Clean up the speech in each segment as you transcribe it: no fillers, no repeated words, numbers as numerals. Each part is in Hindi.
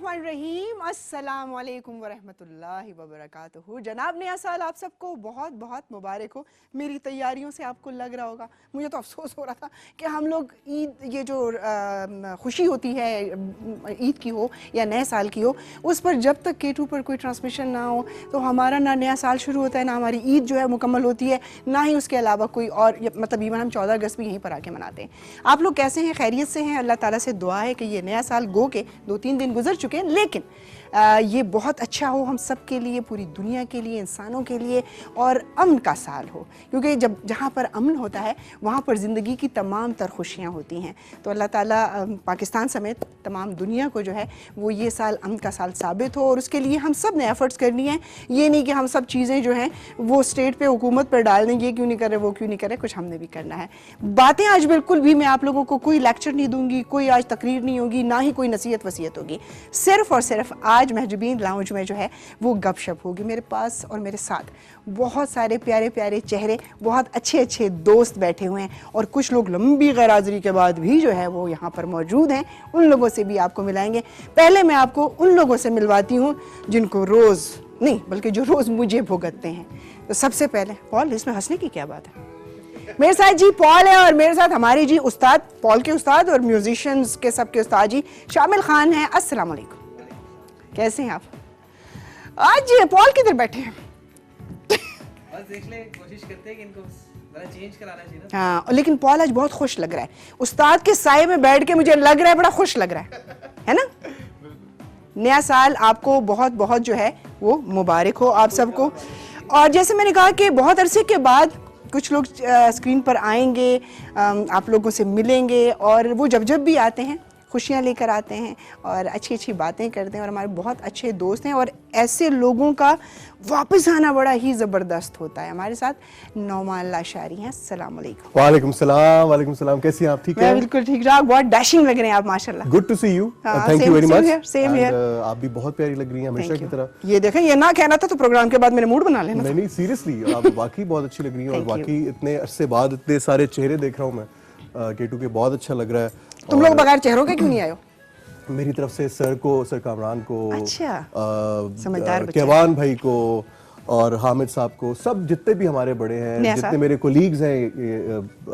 बिस्मिल्लाहिर्रहमानिर्रहीम। अस्सलाम वालेकुम वरहमतुल्लाहि वबरकातुहू। जनाब नया साल आप सबको बहुत बहुत मुबारक हो। मेरी तैयारियों से आपको लग रहा होगा, मुझे तो अफसोस हो रहा था कि हम लोग ईद, ये जो खुशी होती है ईद की हो या नए साल की हो, उस पर जब तक K2 पर कोई ट्रांसमिशन ना हो तो हमारा ना नया साल शुरू होता है, ना हमारी ईद जो है मुकम्मल होती है, ना ही उसके अलावा कोई और, मतलब इवन हम 14 अगस्त भी यहीं पर आके मनाते हैं। आप लोग कैसे हैं? खैरियत से हैं? अल्लाह ताला से दुआ है कि ये नया साल गो के 2-3 दिन गुजर चुके हैं, लेकिन ये बहुत अच्छा हो हम सब के लिए, पूरी दुनिया के लिए, इंसानों के लिए, और अमन का साल हो, क्योंकि जब जहाँ पर अमन होता है वहाँ पर ज़िंदगी की तमाम तर खुशियाँ होती हैं। तो अल्लाह ताला पाकिस्तान समेत तमाम दुनिया को जो है वो ये साल अमन का साल साबित हो, और उसके लिए हम सब ने एफ़र्ट्स करनी है। ये नहीं कि हम सब चीज़ें जो हैं वो स्टेट पे हुकूमत पर डाल दें, ये क्यों नहीं कर रहे, वो क्यों नहीं कर रहे, कुछ हमने भी करना है। बातें आज बिल्कुल भी मैं आप लोगों को कोई लेक्चर नहीं दूंगी, कोई आज तकरीर नहीं होगी, ना ही कोई नसीहत वसीयत होगी। सिर्फ़ और सिर्फ आज महजबीन लाउंज में जो है वो गपशप होगी। मेरे पास और मेरे साथ बहुत सारे प्यारे प्यारे चेहरे, बहुत अच्छे अच्छे दोस्त बैठे हुए हैं, और कुछ लोग लंबी गैरहाज़िरी के बाद भी जो है वो यहाँ पर मौजूद हैं। उन लोगों से भी आपको मिलाएंगे। पहले मैं आपको उन लोगों से मिलवाती हूँ जिनको रोज़ नहीं बल्कि जो रोज़ मुझे भुगतते हैं। तो सबसे पहले पॉल, इसमें हंसने की क्या बात है? मेरे साथ जी पॉल है, और मेरे साथ हमारे जी उस्ताद, पॉल के उस्ताद और म्यूजिशियंस के सबके उस्ताद जी शामिल खान हैं। अस्सलाम वालेकुम, कैसे हैं आप? आज पॉल किधर बैठे हैं? बस देख ले, कोशिश करते हैं कि इनको बड़ा चेंज कराना चाहिए ना। हाँ, लेकिन पॉल आज बहुत खुश लग रहा है। उस्ताद के साए में बैठ के मुझे लग रहा है बड़ा खुश लग रहा है ना? नया साल आपको बहुत बहुत जो है वो मुबारक हो आप सबको। और जैसे मैंने कहा कि बहुत अरसे के बाद कुछ लोग स्क्रीन पर आएंगे, आप लोगों से मिलेंगे, और वो जब जब भी आते हैं खुशियाँ लेकर आते हैं और अच्छी अच्छी बातें करते हैं, और हमारे बहुत अच्छे दोस्त हैं, और ऐसे लोगों का वापस आना बड़ा ही ज़बरदस्त होता है। हमारे साथ नौमान लाशारी हैं। अस्सलाम वालेकुम। वालेकुम सलाम। वालेकुम सलाम। कैसी हैं आप? ठीक है? मैं बिल्कुल ठीक ठाक, बहुत डैशिंग लग रहे हैं आप माशाल्लाह। Good to see you, thank you very much. Same here. आप भी बहुत प्यारी लग रही हैं हमेशा की तरह। ये देखें, ये ना कहना था तो प्रोग्राम के बाद मेरे मूड बना लेना। नहीं सीरियसली आप वाकई बहुत अच्छी लग रही हैं, और वाकई इतने अरसे बाद इतने सारे चेहरे देख रहा हूँ मैं K2 के, बहुत अच्छा लग रहा है। तुम लोग बगैर चेहरों के क्यों नहीं आए हो? मेरी तरफ से सर को, सर कामरान को, अच्छा, समझदार बच्चे, केवान भाई को और हामिद साहब को, सब जितने भी हमारे बड़े हैं, जितने मेरे कोलीग्स हैं,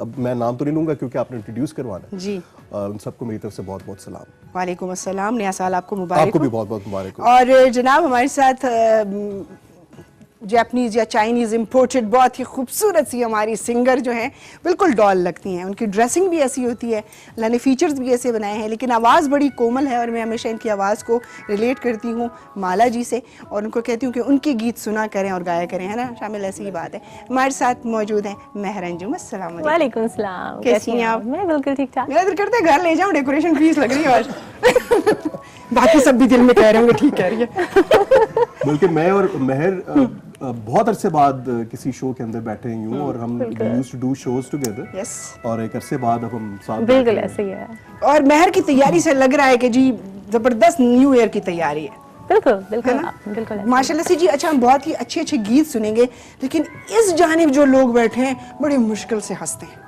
अब मैं नाम तो नहीं लूंगा क्योंकि आपने इंट्रोड्यूस करवाना जी, उन सबको मेरी तरफ से बहुत बहुत सलाम। वालेकुम अस्सलाम। नया साल आपको मुबारक। आपको भी बहुत बहुत मुबारक हो। और जनाब हमारे साथ जापानीज़ या चाइनीज़ इम्पोर्टेड बहुत ही खूबसूरत सी हमारी सिंगर जो हैं, बिल्कुल डॉल लगती हैं। उनकी ड्रेसिंग भी ऐसी होती है, अल्लाह ने फीचर्स भी ऐसे बनाए हैं, लेकिन आवाज़ बड़ी कोमल है, और मैं हमेशा इनकी आवाज़ को रिलेट करती हूँ माला जी से, और उनको कहती हूँ कि उनके गीत सुना करें और गाया करें, है ना? शामिल ऐसी ही बात है। हमारे साथ मौजूद हैं महर अंजुम। अस्सलाम वालेकुम सलाम। कैसी हैं आप? मैं बिल्कुल ठीक ठाक। मेरा दिल करता है घर ले जाऊँ, डेकोरेशन फीस लग रही है आज। बाकी सब भी दिल में कह रहे होंगे ठीक कह रही है। बल्कि मैं और महर बहुत अरसे बाद किसी शो के अंदर बैठे हैं यूं, और हम used to do shows together, और एक अरसे बाद अब हम साथ बिल्कुल ऐसे ही है। और महर की तैयारी से लग रहा है कि जी जबरदस्त न्यू ईयर की तैयारी है। बिल्कुल बिल्कुल बिल्कुल माशाल्लाह से जी। अच्छा, हम बहुत ही अच्छे अच्छे गीत सुनेंगे, लेकिन इस जानिब जो लोग बैठे हैं बड़ी मुश्किल से हंसते हैं।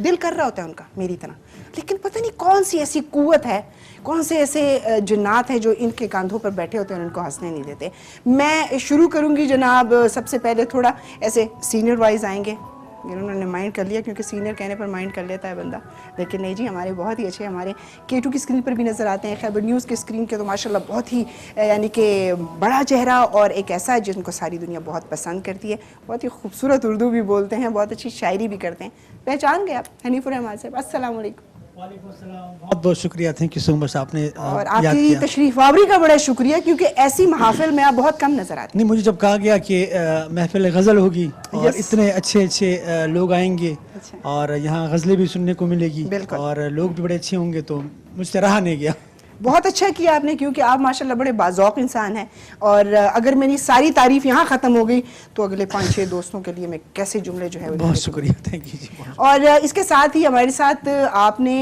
दिल कर रहा होता है उनका मेरी तरह, लेकिन पता नहीं कौन सी ऐसी कुव्वत है, कौन से ऐसे जिन्नात हैं जो इनके कंधों पर बैठे होते हैं और इनको हंसने नहीं देते। मैं शुरू करूंगी जनाब, सबसे पहले थोड़ा ऐसे सीनियर वाइज आएंगे। इन्होंने माइंड कर लिया, क्योंकि सीनियर कहने पर माइंड कर लेता है बंदा, लेकिन नहीं जी, हमारे बहुत ही अच्छे हमारे K2 की स्क्रीन पर भी नज़र आते हैं, खैबर न्यूज़ की स्क्रीन के तो माशाल्लाह बहुत ही यानी कि बड़ा चेहरा, और एक ऐसा जिनको सारी दुनिया बहुत पसंद करती है। बहुत ही खूबसूरत उर्दू भी बोलते हैं, बहुत अच्छी शायरी भी करते हैं। पहचान गए आप हनीफुर रहमान साहब? अस्सलाम वालेकुम। बहुत बहुत शुक्रिया, थैंक यू सो मच आपने और आपकी तशरीफ आवरी का बड़ा शुक्रिया, क्योंकि ऐसी महफिल में आप बहुत कम नजर आते। नहीं, मुझे जब कहा गया कि महफिल गज़ल होगी और इतने अच्छे अच्छे लोग आएंगे, और यहाँ गज़लें भी सुनने को मिलेगी और लोग भी बड़े अच्छे होंगे, तो मुझसे रहा नहीं गया। बहुत अच्छा किया आपने, क्योंकि आप माशाल्लाह बड़े बाज़ौक़ इंसान हैं, और अगर मेरी सारी तारीफ यहाँ ख़त्म हो गई तो अगले 5-6 दोस्तों के लिए मैं कैसे जुमले जो है। बहुत शुक्रिया, थैंक यू जी। और इसके साथ ही हमारे साथ आपने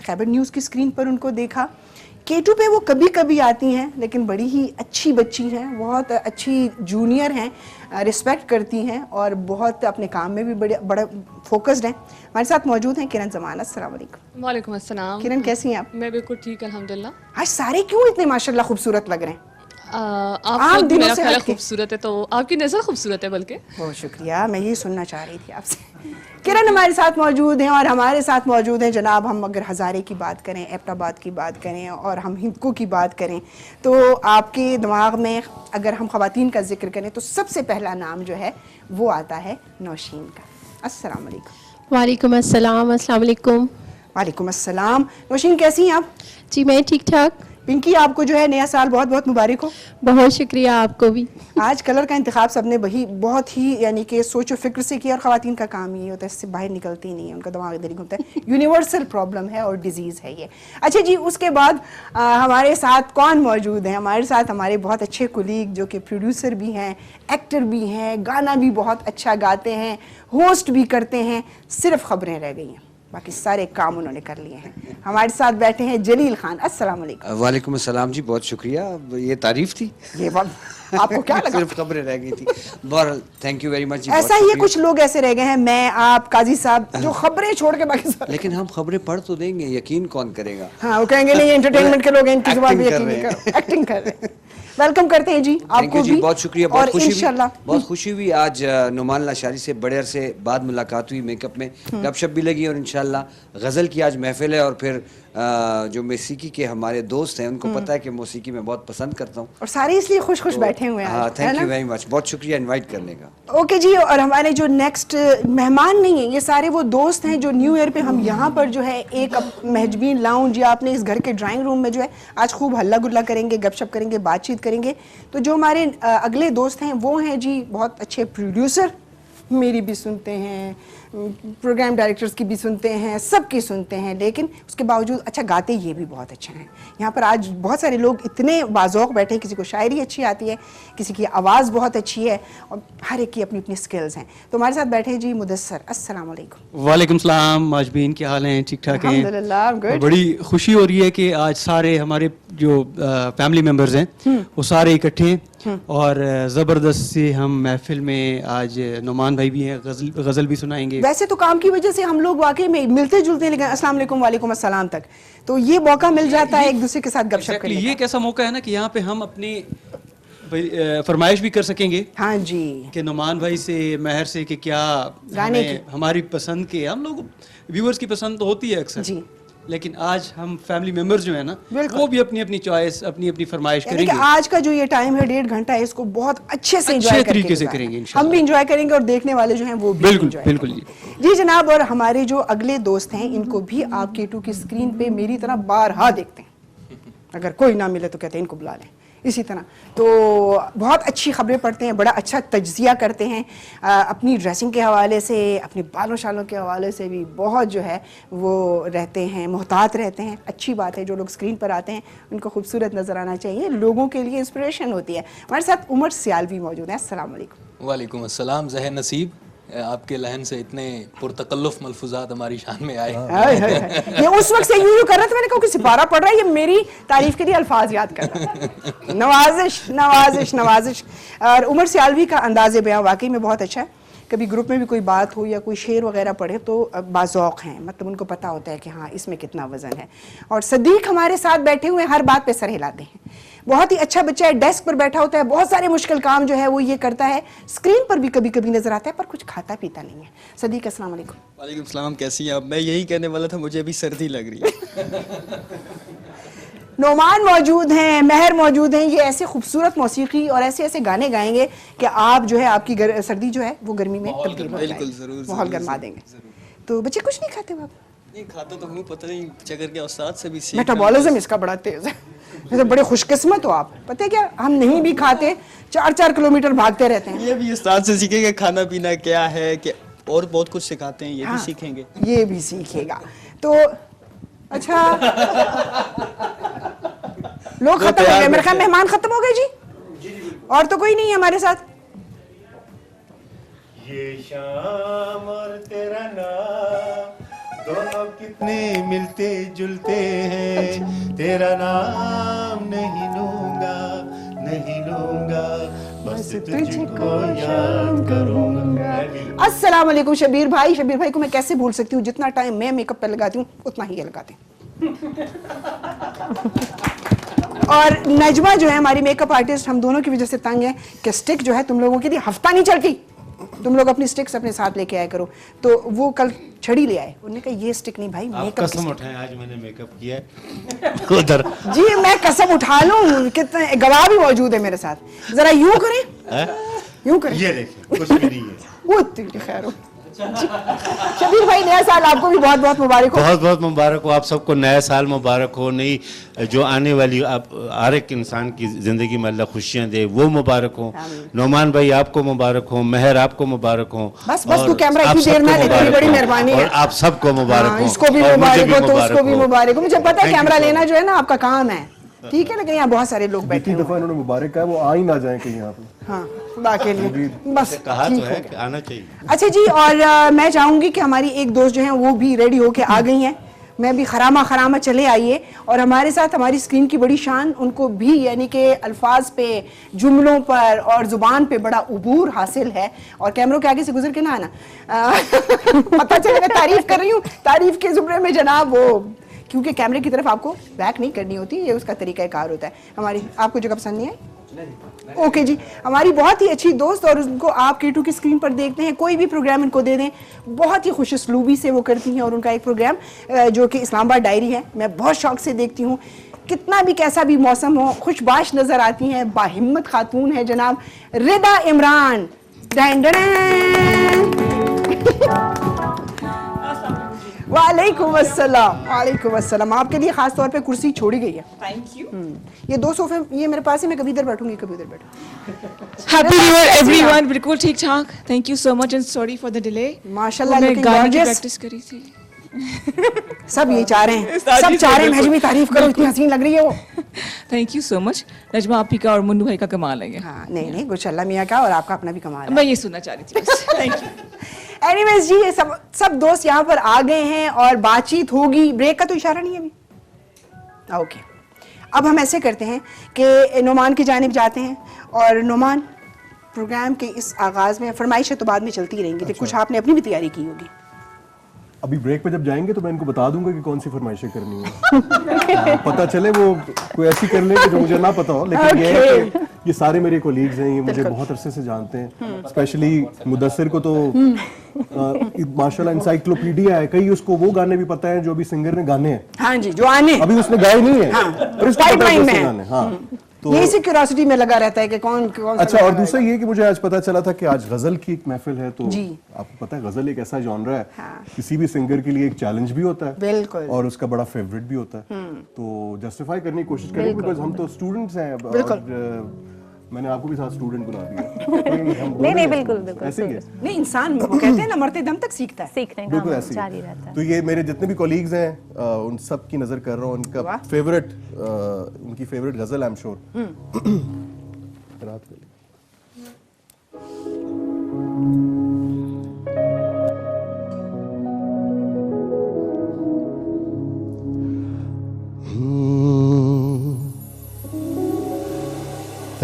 खैबर न्यूज़ की स्क्रीन पर उनको देखा K2 पे वो कभी कभी आती हैं, लेकिन बड़ी ही अच्छी बच्ची हैं, बहुत अच्छी जूनियर हैं, रिस्पेक्ट करती हैं और बहुत अपने काम में भी बड़ा फोकस्ड हैं। हमारे साथ मौजूद हैं किरण जमान। अस्सलाम वालेकुम। वालेकुम अस्सलाम। किरण कैसी हैं आप? मैं बिल्कुल ठीक अल्हम्दुलिल्लाह। आज सारे क्यों इतने माशाल्लाह खूबसूरत लग रहे हैं? आप आम खुद दिनों मेरा से ख्याल हटके। खूबसूरत है, तो आपकी नज़र खूबसूरत है बल्कि। बहुत शुक्रिया, मैं यही सुनना चाह रही थी आपसे। किरण हमारे साथ मौजूद हैं और हमारे साथ मौजूद हैं जनाब, हम अगर हज़ारे की बात करें, एबटाबाद की बात करें और हम हिंदको की बात करें, तो आपके दिमाग में अगर हम ख़वातीन का जिक्र करें तो सबसे पहला नाम जो है वो आता है नौशीन का। अस्सलाम वालेकुम। वालेकुम अस्सलाम। अस्सलाम वालेकुम। वालेकुम अस्सलाम। नौशीन कैसी हैं आप? जी मैं ठीक ठाक। पिंकी, आपको जो है नया साल बहुत बहुत मुबारक हो। बहुत शुक्रिया आपको भी। आज कलर का इंतखाब सबने बहुत ही यानी कि सोचो फिक्र से किया और ख़वातीन का काम ही होता है, इससे बाहर निकलती ही नहीं है, उनका दिमाग इधर ही घूमता है। यूनिवर्सल प्रॉब्लम है और डिजीज़ है ये। अच्छा जी, उसके बाद हमारे साथ कौन मौजूद है? हमारे साथ हमारे बहुत अच्छे कुलीग जो कि प्रोड्यूसर भी हैं, एक्टर भी हैं, गाना भी बहुत अच्छा गाते हैं, होस्ट भी करते हैं, सिर्फ खबरें रह गई हैं, बाकी सारे काम उन्होंने कर लिए हैं। हमारे साथ बैठे हैं जलील खान। अस्सलाम वालेकुम। वालेकुम अस्सलाम जी, बहुत शुक्रिया। ये तारीफ थी, ये आपको क्या लगा? सिर्फ खबरें रह गई थी। बहुत थैंक यू वेरी मच जी। ऐसा ही है, कुछ लोग ऐसे रह गए हैं, मैं, आप, काजी साहब, जो खबरें छोड़ के बाकी सब। लेकिन हम खबरें पढ़ तो देंगे, यकीन कौन करेगा? हाँ, वो कहेंगे नहीं, एंटरटेनमेंट के लोग हैं, इनकी जुबान पे Acting यकीन कर नहीं रहे कर, एक्टिंग कर रहे हैं। वेलकम करते हैं जी थैंक आपको यू जी, भी। बहुत शुक्रिया। और इंशाल्लाह बहुत खुशी हुई आज नुमान लाशारी से बड़े अरसे बाद मुलाकात हुई, मेकअप में गपशप भी लगी और इंशाल्लाह गज़ल की आज महफिल है। और फिर जो मौसीकी के हमारे दोस्त हैं उनको पता है कि मौसीकी मैं बहुत पसंद करता हूँ और सारे इसलिए खुश खुश बैठे हुए हैं हाँ, आज, है थैंक ना? यू वेरी मच, बहुत शुक्रिया इनवाइट करने का। ओके जी, और हमारे जो नेक्स्ट मेहमान नहीं है, ये सारे वो दोस्त हैं जो न्यू ईयर पे हम यहाँ पर जो है एक महजबीन लाउंज या अपने इस घर के ड्राइंग रूम में जो है आज खूब हल्ला गुल्ला करेंगे, गपशप करेंगे, बातचीत करेंगे। तो जो हमारे अगले दोस्त हैं वो हैं जी बहुत अच्छे प्रोड्यूसर, मेरी भी सुनते हैं, प्रोग्राम डायरेक्टर्स की भी सुनते हैं, सबकी सुनते हैं, लेकिन उसके बावजूद अच्छा गाते ये भी बहुत अच्छा हैं। यहाँ पर आज बहुत सारे लोग इतने बाज़ौक़ बैठे हैं, किसी को शायरी अच्छी आती है, किसी की आवाज़ बहुत अच्छी है और हर एक की अपनी अपनी स्किल्स हैं। तो हमारे साथ बैठे हैं जी मुदस्सर। अस्सलाम वालेकुम। वालेकुम सलाम। माजबीन क्या हाल हैं? ठीक ठाक हैं? अल्हम्दुलिल्लाह, गुड। बड़ी खुशी हो रही है कि आज सारे हमारे जो फैमिली मेंबर्स हैं वो सारे इकट्ठे हैं और ज़बरदस्त से हम महफिल में आज नुमान भाई भी हैं, गज़ल भी सुनाएंगे। वैसे तो काम की वजह से हम लोग वाकई में मिलते जुलते हैं, लेकिन अस्सलाम वालेकुम, वालेकुम अस्सलाम तक तो ये मौका मिल जाता है एक दूसरे के साथ गपशप करने ये का। एक ऐसा मौका है ना कि यहाँ पे हम अपनी फरमाइश भी कर सकेंगे हाँ जी, कि नुमान भाई से, महर से कि क्या गाने हमें हमारी पसंद के, हम लोग व्यूअर्स की पसंद तो होती है अक्सर जी, लेकिन आज हम फैमिली मेंबर्स जो है ना बिल्कुल। वो भी अपनी अपनी चॉइस, अपनी अपनी फरमाइश यानी कि करेंगे। आज का जो ये टाइम है 1.5 घंटा है, इसको बहुत अच्छे से अच्छे एंजॉय तरीके से गुजारें। करेंगे इंशाल्लाह। हम भी एंजॉय करेंगे और देखने वाले जो हैं वो भी बिल्कुल, enjoy बिल्कुल करेंगे। जी जनाब, और हमारे जो अगले दोस्त हैं इनको भी आप K2 की स्क्रीन पे मेरी तरह बारहा देखते हैं, अगर कोई ना मिले तो कहते हैं इनको बुला लें। इसी तरह तो बहुत अच्छी खबरें पढ़ते हैं, बड़ा अच्छा तज्जिया करते हैं, अपनी ड्रेसिंग के हवाले से, अपने बालों शालों के हवाले से भी बहुत जो है वो रहते हैं, मोहतात रहते हैं। अच्छी बात है, जो लोग स्क्रीन पर आते हैं उनको खूबसूरत नज़र आना चाहिए, लोगों के लिए इंस्पिरेशन होती है। हमारे साथ उमर सियालवी मौजूद हैं। अस्सलाम वालेकुम। वालेकुम अस्सलाम। ज़हर नसीब आपके लहन से इतने पुरतकल्लुफ़ मलफूजात हमारी शान में आए। हाय, हाय, हाय। ये उस वक्त से यूं कर रहा था, मैंने कहा कि सिपारा पढ़ रहा है, ये मेरी तारीफ के लिए अल्फाज याद कर रहा था। नवाजिश नवाजिश नवाजिश। और उमर सियालवी का अंदाज़े बयां वाकई में बहुत अच्छा है। कभी ग्रुप में भी कोई बात हो या कोई शेर वगैरह पढ़े तो बाज़ौक़ हैं, मतलब उनको पता होता है कि हाँ इसमें कितना वज़न है। और सदीक हमारे साथ बैठे हुए हर बात पे सर हिलाते हैं, बहुत ही अच्छा बच्चा है, डेस्क पर बैठा होता है, बहुत सारे मुश्किल काम जो है वो ये करता है, स्क्रीन पर भी कभी कभी नजर आता है पर कुछ खाता पीता नहीं है। सदीक अस्सलाम वालेकुम। वालेकुम सलाम, कैसी हैं आप? मैं यही कहने वाला था, मुझे अभी सर्दी लग रही है। नोमान मौजूद हैं, महर मौजूद हैं, ये ऐसे खूबसूरत मौसीकी और ऐसे ऐसे गाने गाएंगे कि आप जो है आपकी सर्दी जो है वो गर्मी में तब्दील हो बिल्कुल, जाएगी। ज़रूर, माहौल ज़रूर, गर्मा देंगे। तो बच्चे कुछ नहीं खाते बाप? नहीं खाता तो हूँ, पता नहीं चक्कर क्या उस्ताद से भी सीख। मेटाबॉलिज्म इसका बड़ा तेज है। वैसे बड़े खुशकिस्मत हो आप, पता है क्या, हम नहीं भी खाते 4-4 किलोमीटर भागते रहते हैं। ये भी उस्ताद से सीखेंगे खाना पीना क्या है, कि और बहुत कुछ सिखाते हैं, ये हाँ, भी सीखेंगे। ये भी सीखेगा। तो अच्छा लोग खत्म हो गए, मेरे ख्याल मेहमान खत्म हो गए जी, और तो कोई नहीं है हमारे साथ। ये शाम और तेरा नाम दोनों की इतने मिलते जुलते हैं, तेरा नाम नहीं लूंगा, नहीं लूंगा, बस तुझको याद करूंगा। अस्सलाम वालेकुम शबीर भाई। शबीर भाई को मैं कैसे भूल सकती हूँ? जितना टाइम मैं मेकअप पे लगाती हूँ उतना ही ये लगाते हैं। और नजमा जो है हमारी मेकअप आर्टिस्ट, हम दोनों की वजह से तंग है कि स्टिक जो है तुम लोगों के लिए हफ्ता नहीं चलती, तुम लोग अपनी स्टिक्स अपने साथ लेके आया करो। तो वो कल छड़ी ले आए, उन्होंने कहा ये स्टिक नहीं भाई, आप मेकअप कसम उठाएं, आज मैंने मेकअप किया है उधर। जी मैं कसम उठा लूं, कितने गवाह भी मौजूद है मेरे साथ। जरा यूं करें, यूं करें, ये देखिए कुछ भी नहीं है। वो तेरी खैर हो। शबीर भाई नया साल आपको भी बहुत बहुत मुबारक हो। बहुत बहुत मुबारक हो, आप सबको नया साल मुबारक हो। नई जो आने वाली आप हर एक इंसान की जिंदगी में अल्लाह खुशियां दे, वो मुबारक हो। नौमान भाई आपको मुबारक हो, मेहर आपको मुबारक हो। बस बस तू कैमरा इतनी देर में इतनी बड़ी मेहरबानी है। और आप सबको मुबारक हो, इसको भी मुबारक हो तो उसको भी मुबारक हो। मुझे पता है कैमरा लेना जो है ना आपका काम है, ठीक है, लेकिन यहाँ बहुत सारे लोग बैठे हैं। दफा इन्होंने मुबारक कहा, वो आ ही ना जाए कहीं यहाँ पे। हाँ खुदा के लिए बस कहा ठीक तो है हो कि गया। आना चाहिए। अच्छा जी, और मैं चाहूंगी कि हमारी एक दोस्त जो है वो भी रेडी होके आ गई हैं। मैं भी खरामा चले आइए, और हमारे साथ हमारी स्क्रीन की बड़ी शान, उनको भी यानी कि अल्फाज पे, जुमलों पर और जुबान पे बड़ा उबूर हासिल है। और कैमरों के आगे से गुजर के ना आना पता चलेगा तारीफ कर रही हूँ, तारीफ के जुमरे में जनाब वो, क्योंकि कैमरे की तरफ आपको बैक नहीं करनी होती, ये उसका तरीकाकार होता है। हमारी आपको जगह पसंद नहीं है? ओके जी, हमारी बहुत ही अच्छी दोस्त, और उनको आप K2 की स्क्रीन पर देखते हैं, कोई भी प्रोग्राम इनको दे दें बहुत ही खुश उसलूबी से वो करती हैं। और उनका एक प्रोग्राम जो कि इस्लामाबाद डायरी है, मैं बहुत शौक से देखती हूँ। कितना भी कैसा भी मौसम हो, खुशबाश नजर आती हैं, बाहिम्मत खातून है जनाब रिदा इमरान। वालेकुम अस्सलाम। वालेकुम अस्सलाम। आपके लिए खास तौर पे कुर्सी छोड़ी गई है। Thank you. ये दो सोफे ये मेरे पास है, मैं कभी इधर बैठूंगी कभी उधर बैठूंगी। Happy new year everyone. बिल्कुल ठीक ठाक, thank you so much and sorry for the delay. माशाल्लाह मैं लुकिंग गाने की गॉर्जियस। प्रैक्टिस करी थी। सब ये चाह रहे हैं, सब चाह रहे हैं महजमी तारीफ करो, इतनी हसीन लग रही है वो। Thank you so much. Najma आपी का और मुन्नू भाई का कमाल है। हाँ नहीं गुश अल्लाह मियाँ का, और आपका अपना भी कमाल है। मैं ये सुनना चाह रही थी बस। Thank you. एनीवेज जी, ये सब दोस्त यहाँ पर आ गए हैं और बातचीत होगी। ब्रेक का तो इशारा नहीं है अभी। ओके, अब हम ऐसे करते हैं कि नोमान की जानिब जाते हैं। और नोमान, प्रोग्राम के इस आगाज में फरमाइशें तो बाद में चलती रहेंगी, तो कुछ आपने अपनी भी तैयारी की होगी। अभी ब्रेक पे जब जाएंगे तो मैं इनको बता दूंगा कि कौन सी फरमाइशें करनी है। पता चले वो कोई ऐसी कर ले कि जो मुझे ना पता हो, लेकिन ये है कि ये सारे मेरे कोलीग्स हैं, ये मुझे बहुत अरसे से जानते हैं। स्पेशली मुदस्सिर को तो माशाल्लाह इंसाइक्लोपीडिया है, कई उसको वो गाने भी पता है जो अभी सिंगर ने गाने हैं। हाँ जी, जो आने अभी उसने गाए नहीं है, और उसको पाइपलाइन में गाने। हाँ तो यही क्यूरियोसिटी में लगा रहता है कि कौन अच्छा। और दूसरा ये कि मुझे आज पता चला था कि आज गजल की एक महफिल है, तो जी। आपको पता है गजल एक ऐसा जॉनरा है, हाँ। किसी भी सिंगर के लिए एक चैलेंज भी होता है, बिल्कुल, और उसका बड़ा फेवरेट भी होता है। तो जस्टिफाई करने की कोशिश करेंगे, बिकॉज हम तो स्टूडेंट्स हैं। और मैंने आपको भी साथ स्टूडेंट बना दिया। नहीं बिल्कुल ऐसे ही है। नहीं, इंसान वो कहते हैं ना मरते दम तक सीखता है, सीखने का बिल्कुल ऐसे जारी रहता है। तो ये मेरे जितने भी कोलीग्स हैं उन सब की नजर कर रहा हूँ, उनका फेवरेट उनकी फेवरेट गजल आई एम श्योर रात के लिए।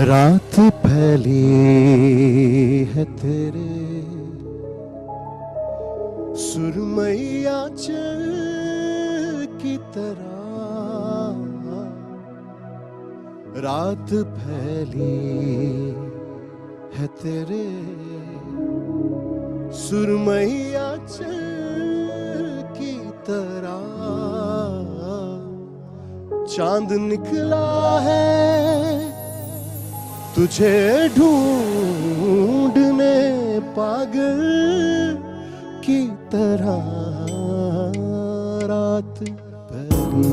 रात फैली है तेरे सुरमैया की तरह, रात फैली है तेरे सुरमैया की तरह, चांद निकला है तुझे ढूंढने पागल की तरह, रात पहली।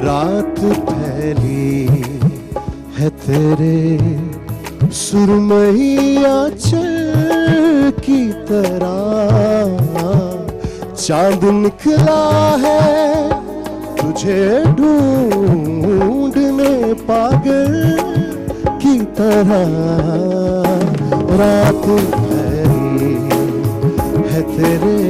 रात फैली है तेरे सुरमैया की तरह, चांद निकला है तुझे ढूंढने पागल तरह रात भरी है तेरे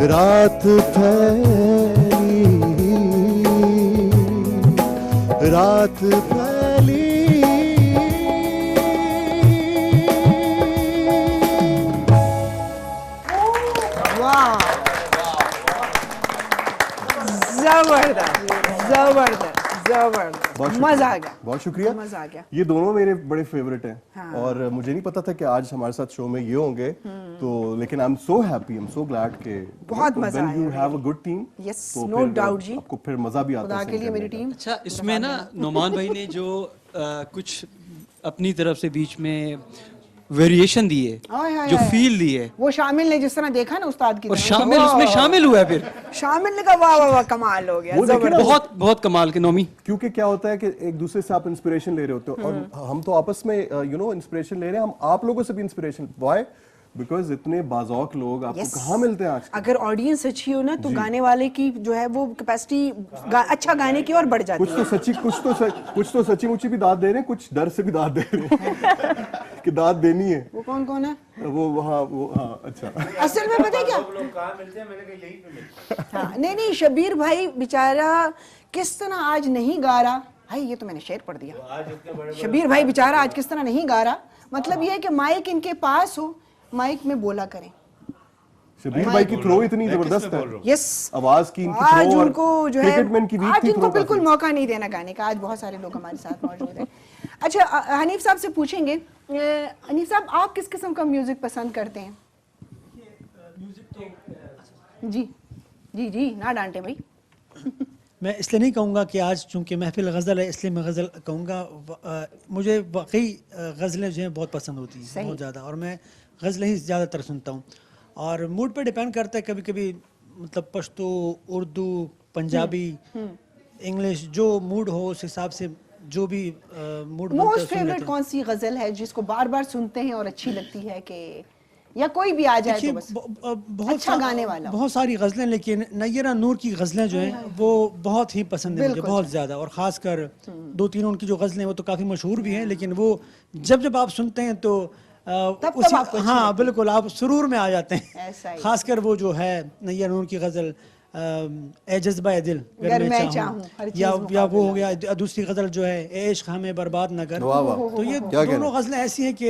रात फैली रात फैली वाह, जबरदस्त जबरदस्त जबरदस्त, मजा आ गया, बहुत शुक्रिया। मजा आ गया। ये दोनों मेरे बड़े फेवरेट हैं। हाँ। और मुझे नहीं पता था कि आज हमारे साथ शो में ये होंगे, तो लेकिन I am so happy, I am so glad के बहुत मजा आया। You have a good team, Yes, no doubt जी। आपको फिर मजा भी आता खुदा है के लिए मेरी टीम। अच्छा, इसमें ना नोमान भाई ने जो कुछ अपनी तरफ से बीच में वेरिएशन दी है, हाय, हाय, जो हाय। फील दी है, वो शामिल ने जिस तरह देखा ना उस्ताद की और तरह, शामिल वाह, उसमें वाह, शामिल हुआ है फिर शामिल ने कहा वाह वाह वाह कमाल हो गया, वो देखिए ना, बहुत बहुत कमाल के नोमी। क्योंकि क्या होता है कि एक दूसरे से आप इंस्पिरेशन ले रहे होते हो, और हम तो आपस में यू नो इंस्पिरेशन ले रहे हैं, हम आप लोगों से भी इंस्पिरेशन। व्हाई? बिकॉज इतने बाज़ौक लोग आपको Yes. कहाँ मिलते हैं आज? अगर ऑडियंस अच्छी हो ना तो गाने वाले की जो है वो कैपेसिटी अच्छा गाने की और बढ़ जाती कुछ है। तो सच्ची मुच्ची भी दाद दे रहे हैं, कुछ डर से भी दाद दे रहे हैं कि दाद देनी है। वो कौन कौन है? वो हाँ अच्छा। असल में पता है क्या, हाँ, नहीं शबीर भाई बेचारा किस तरह आज नहीं गा रहा। भाई ये तो मैंने शेर पढ़ दिया। शबीर भाई बेचारा आज किस तरह नहीं गा रहा, मतलब ये है कि माइक इनके पास हो, माइक में बोला करें। शबीर भाई की थ्रो इतनी जबरदस्त है, यस, आवाज की इनकी आज थ्रो, और उनको जो है क्रिकेटमैन की बीट आज की इनको थ्रो बिल्कुल काफी। मौका नहीं देना गाने का। आज बहुत सारे लोग हमारे साथ मौजूद हैं। अच्छा, हनीफ साहब से पूछेंगे, हनीफ साहब आप किस किस्म का म्यूजिक पसंद करते हैं? जी जी जी, ना डांटे भाई। मैं इसलिए नहीं कहूँगा कि आज चूंकि महफिल गज़ल है इसलिए मैं गज़ल कहूँगा। मुझे वाकई गज़लें जो हैं बहुत पसंद होती हैं, बहुत ज़्यादा, और मैं गज़लें ही ज़्यादातर सुनता हूँ। और मूड पे डिपेंड करता है, कभी कभी मतलब पश्तो, उर्दू, पंजाबी, इंग्लिश, जो मूड हो उस हिसाब से जो भी मूड। मोस्ट फेवरेट कौन सी गज़ल है जिसको बार बार सुनते हैं और अच्छी लगती है, कि या कोई भी आ जाए तो बस बहुत अच्छा गाने वाला? बहुत सारी गज़लें, लेकिन नय्यरा नूर की गज़लें जो हैं वो बहुत ही पसंद है मुझे, बहुत ज़्यादा। और ख़ासकर दो तीन उनकी जो गज़लें वो तो काफ़ी मशहूर भी हैं, लेकिन वो जब आप सुनते हैं तो उसी, हाँ बिल्कुल, आप सुरूर में आ जाते हैं। खासकर वो जो है नय्यरा नूर की गज़ल ए जज्बा ए दिल गर मैं चाहूं, या वो हो गया दूसरी गज़ल जो है ए इश्क हमें बर्बाद न कर। तो ये दोनों गज़लें ऐसी हैं कि